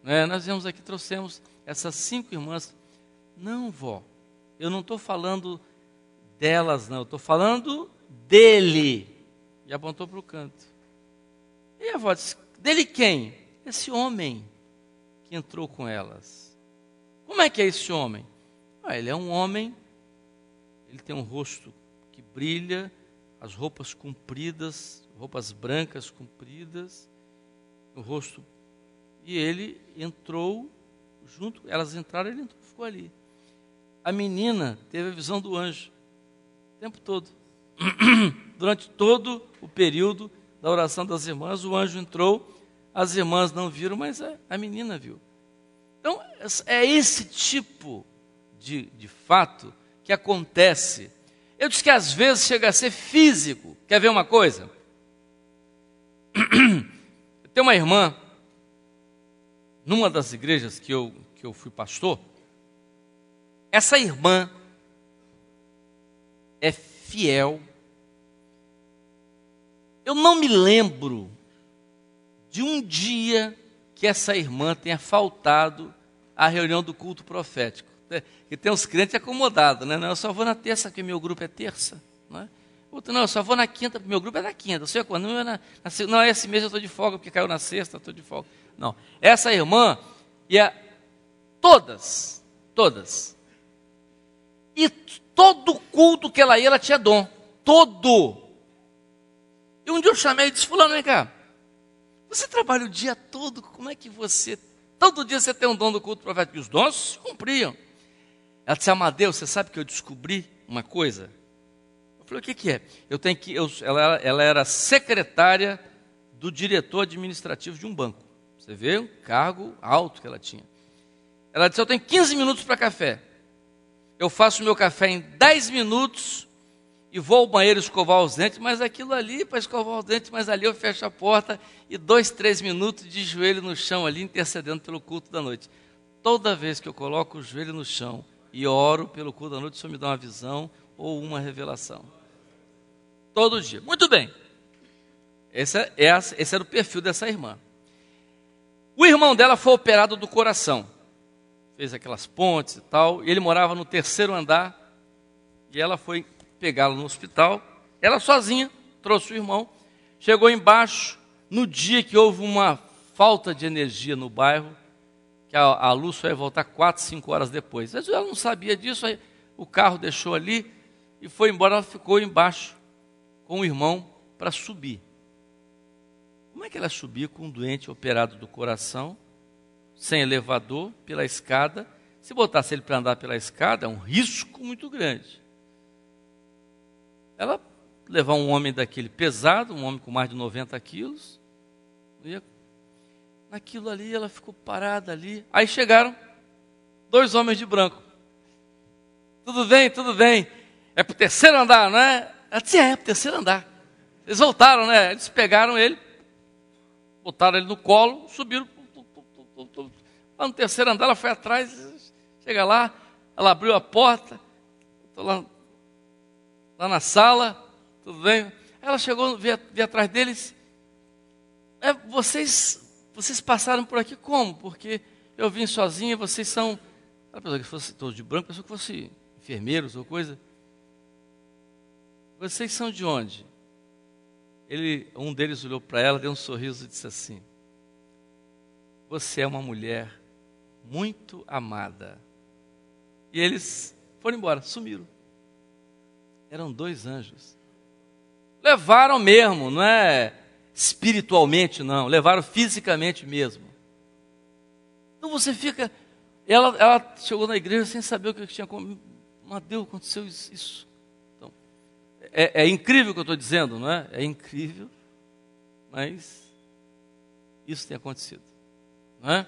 Nós viemos aqui, trouxemos essas 5 irmãs. Não, vó, eu não estou falando delas, não, eu estou falando dele. E apontou para o canto. E a avó disse, dele quem? Esse homem que entrou com elas. Como é que é esse homem? Ele é um homem, ele tem um rosto que brilha, as roupas compridas, roupas brancas compridas, o rosto. E ele entrou junto, elas entraram, ele entrou, ficou ali. A menina teve a visão do anjo o tempo todo. Durante todo o período da oração das irmãs, o anjo entrou, as irmãs não viram, mas a menina viu. Então, é esse tipo de fato que acontece. Eu disse que às vezes chega a ser físico. Quer ver uma coisa? Tem uma irmã, numa das igrejas que eu fui pastor, essa irmã é fiel. Eu não me lembro de um dia que essa irmã tenha faltado à reunião do culto profético. E tem uns crentes acomodados, né? Não, eu só vou na terça, porque meu grupo é terça. Não, é? Outro, não, eu só vou na quinta, porque meu grupo é na quinta. Eu sei quando, não, esse mês eu estou de folga, porque caiu na sexta, eu estou de folga. Não, essa irmã ia todas. E todo culto que ela ia, ela tinha dom. Todo. E um dia eu chamei e disse, fulano, vem cá. Você trabalha o dia todo, como é que você... Todo dia você tem um dom do culto profético. E os dons se cumpriam. Ela disse, Amadeu, você sabe que eu descobri uma coisa? Eu falei, o que é? Ela era secretária do diretor administrativo de um banco. Você vê um cargo alto que ela tinha. Ela disse, eu tenho 15 minutos para café. Eu faço meu café em 10 minutos e vou ao banheiro escovar os dentes, mas aquilo ali, para escovar os dentes, mas ali eu fecho a porta e 2, 3 minutos de joelho no chão ali, intercedendo pelo culto da noite. Toda vez que eu coloco o joelho no chão e oro pelo culto da noite, o Senhor me dá uma visão ou uma revelação. Todo dia. Muito bem. Esse era o perfil dessa irmã. O irmão dela foi operado do coração. Fez aquelas pontes e tal, e ele morava no 3º andar, e ela foi pegá-lo no hospital, ela sozinha, trouxe o irmão, chegou embaixo, no dia que houve uma falta de energia no bairro, que a luz só ia voltar 4, 5 horas depois. Mas ela não sabia disso, aí o carro deixou ali, e foi embora, ela ficou embaixo com o irmão para subir. Como é que ela subia com um doente operado do coração, sem elevador, pela escada? Se botasse ele para andar pela escada, é um risco muito grande. Ela levar um homem daquele pesado, um homem com mais de 90 quilos, naquilo ali, ela ficou parada ali. Aí chegaram 2 homens de branco. Tudo bem, tudo bem. É para o 3º andar, não é? Ela disse, é para o 3º andar. Eles voltaram, né? Eles pegaram ele, botaram ele no colo, subiram. Lá no 3º andar, ela foi atrás, chega lá, ela abriu a porta, estou lá na sala, tudo bem? Aí ela chegou, veio atrás deles, vocês passaram por aqui como? Porque eu vim sozinha, vocês são, ela pensou que fosse todos de branco, pensou que fosse enfermeiros ou coisa. Vocês são de onde? Um deles olhou para ela, deu um sorriso e disse assim, você é uma mulher muito amada. E eles foram embora, sumiram. Eram 2 anjos. Levaram mesmo, não é espiritualmente não, levaram fisicamente mesmo. Então você fica... Ela chegou na igreja sem saber o que tinha acontecido. Mas Deus, aconteceu isso. Então, é incrível o que eu estou dizendo, não é? É incrível, mas isso tem acontecido. Não é?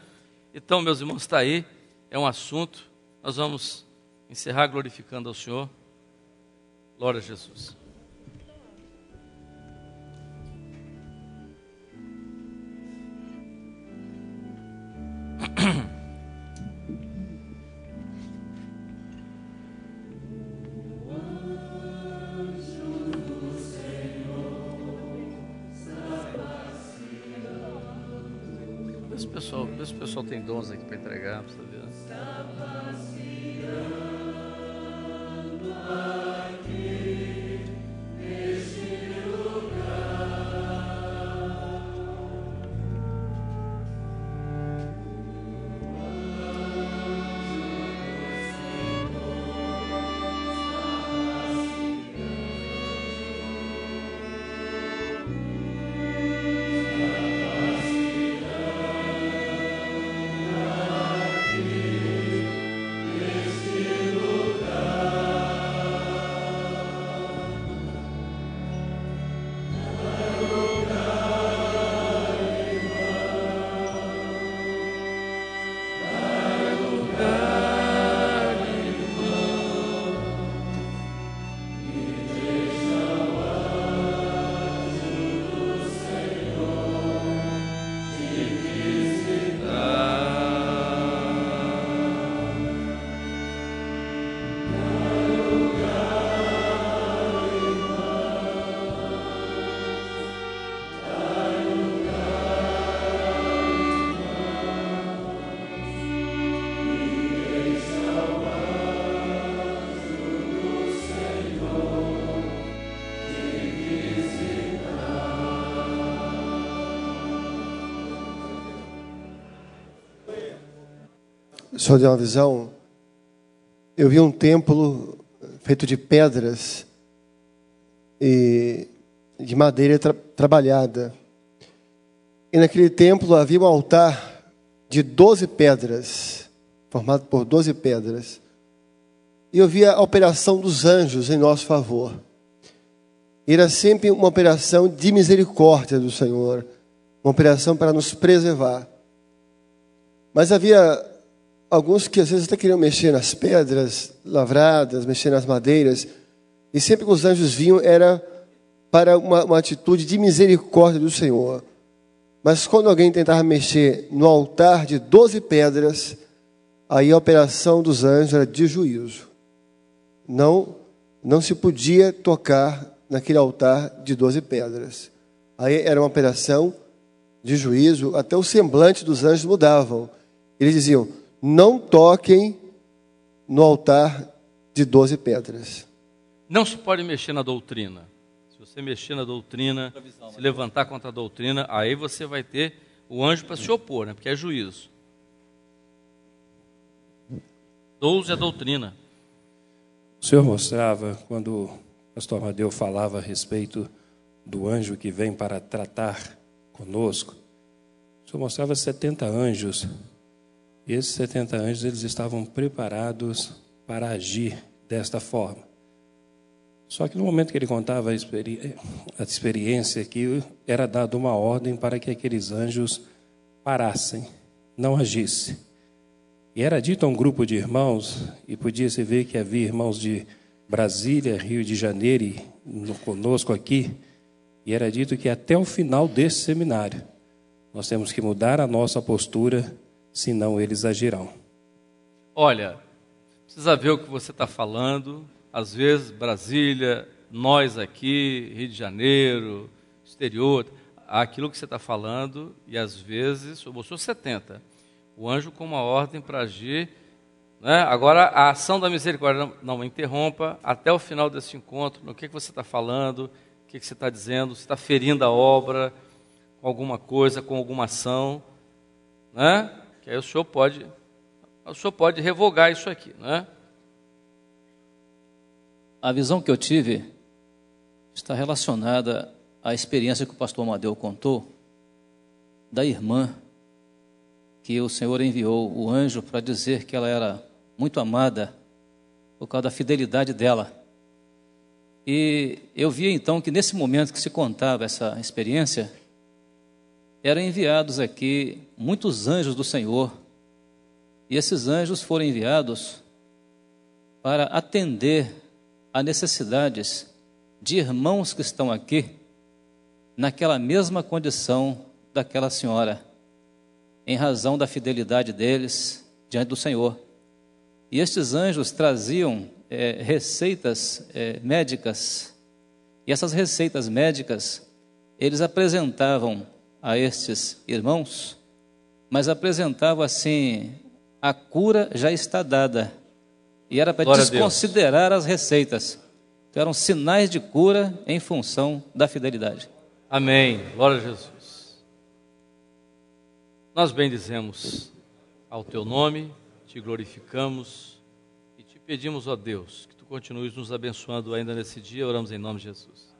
Então, meus irmãos, está aí, é um assunto, nós vamos encerrar glorificando ao Senhor. Glória a Jesus. Vê se o pessoal tem dons aqui para entregar, para saber. o senhor deu uma visão. Eu vi um templo feito de pedras e de madeira trabalhada. E naquele templo havia um altar de 12 pedras, formado por 12 pedras. E eu via a operação dos anjos em nosso favor. Era sempre uma operação de misericórdia do Senhor, uma operação para nos preservar. Mas havia alguns que às vezes até queriam mexer nas pedras lavradas, mexer nas madeiras, e sempre que os anjos vinham era para uma atitude de misericórdia do Senhor. Mas quando alguém tentava mexer no altar de 12 pedras, aí a operação dos anjos era de juízo. Não se podia tocar naquele altar de 12 pedras. Aí era uma operação de juízo, até o semblante dos anjos mudavam. Eles diziam, não toquem no altar de 12 pedras. Não se pode mexer na doutrina. Se você mexer na doutrina, se levantar contra a doutrina, aí você vai ter o anjo para se opor, né? Porque é juízo. 12 é a doutrina. O senhor mostrava, quando o pastor Amadeu falava a respeito do anjo que vem para tratar conosco, o senhor mostrava 70 anjos. E esses 70 anjos, eles estavam preparados para agir desta forma. Só que no momento que ele contava a experiência aqui, era dada uma ordem para que aqueles anjos parassem, não agissem. E era dito a um grupo de irmãos, e podia-se ver que havia irmãos de Brasília, Rio de Janeiro, e conosco aqui, e era dito que até o final desse seminário, nós temos que mudar a nossa postura, senão eles agirão. Olha, precisa ver o que você está falando. Às vezes, Brasília, nós aqui, Rio de Janeiro, exterior, aquilo que você está falando, e às vezes, eu mostrou 70. O anjo com uma ordem para agir, né? Agora, a ação da misericórdia não interrompa até o final desse encontro, no que você está falando, o que você está dizendo, se está ferindo a obra com alguma coisa, com alguma ação, né? Que aí o senhor pode revogar isso aqui, né? A visão que eu tive está relacionada à experiência que o pastor Amadeu contou da irmã que o Senhor enviou o anjo para dizer que ela era muito amada por causa da fidelidade dela. E eu vi então que nesse momento que se contava essa experiência, eram enviados aqui muitos anjos do Senhor. E esses anjos foram enviados para atender a necessidades de irmãos que estão aqui naquela mesma condição daquela senhora, em razão da fidelidade deles diante do Senhor. E estes anjos traziam receitas médicas, e essas receitas médicas eles apresentavam a estes irmãos, mas apresentavam assim, a cura já está dada, e era para desconsiderar as receitas. Então, eram sinais de cura em função da fidelidade. Amém. Glória a Jesus. Nós bendizemos ao teu nome, te glorificamos e te pedimos, ó Deus, que tu continues nos abençoando ainda nesse dia. Oramos em nome de Jesus.